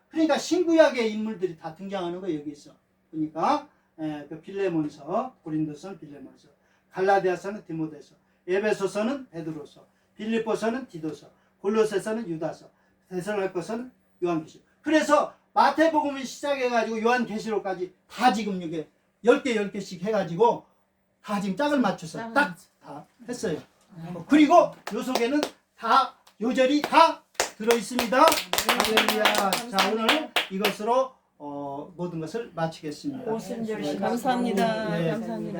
그러니까 신구약의 인물들이 다 등장하는 거 여기 있어. 그러니까 그 빌레몬서, 고린도서는 빌레몬서, 갈라디아서는 디모데서, 에베소서는 베드로서, 빌립보서는 디도서, 골로새서는 유다서, 데살로니가서는 요한계시록. 그래서 마태복음을 시작해가지고 요한계시록까지 다 지금 이게 10개씩 해가지고 다 지금 짝을 맞춰서 딱 다 했어요. 그리고 요 속에는 다 요절이 다 들어있습니다. 할렐루야. 자, 오늘 이것으로 모든 것을 마치겠습니다. 오순절 시간 감사합니다. 예. 감사합니다.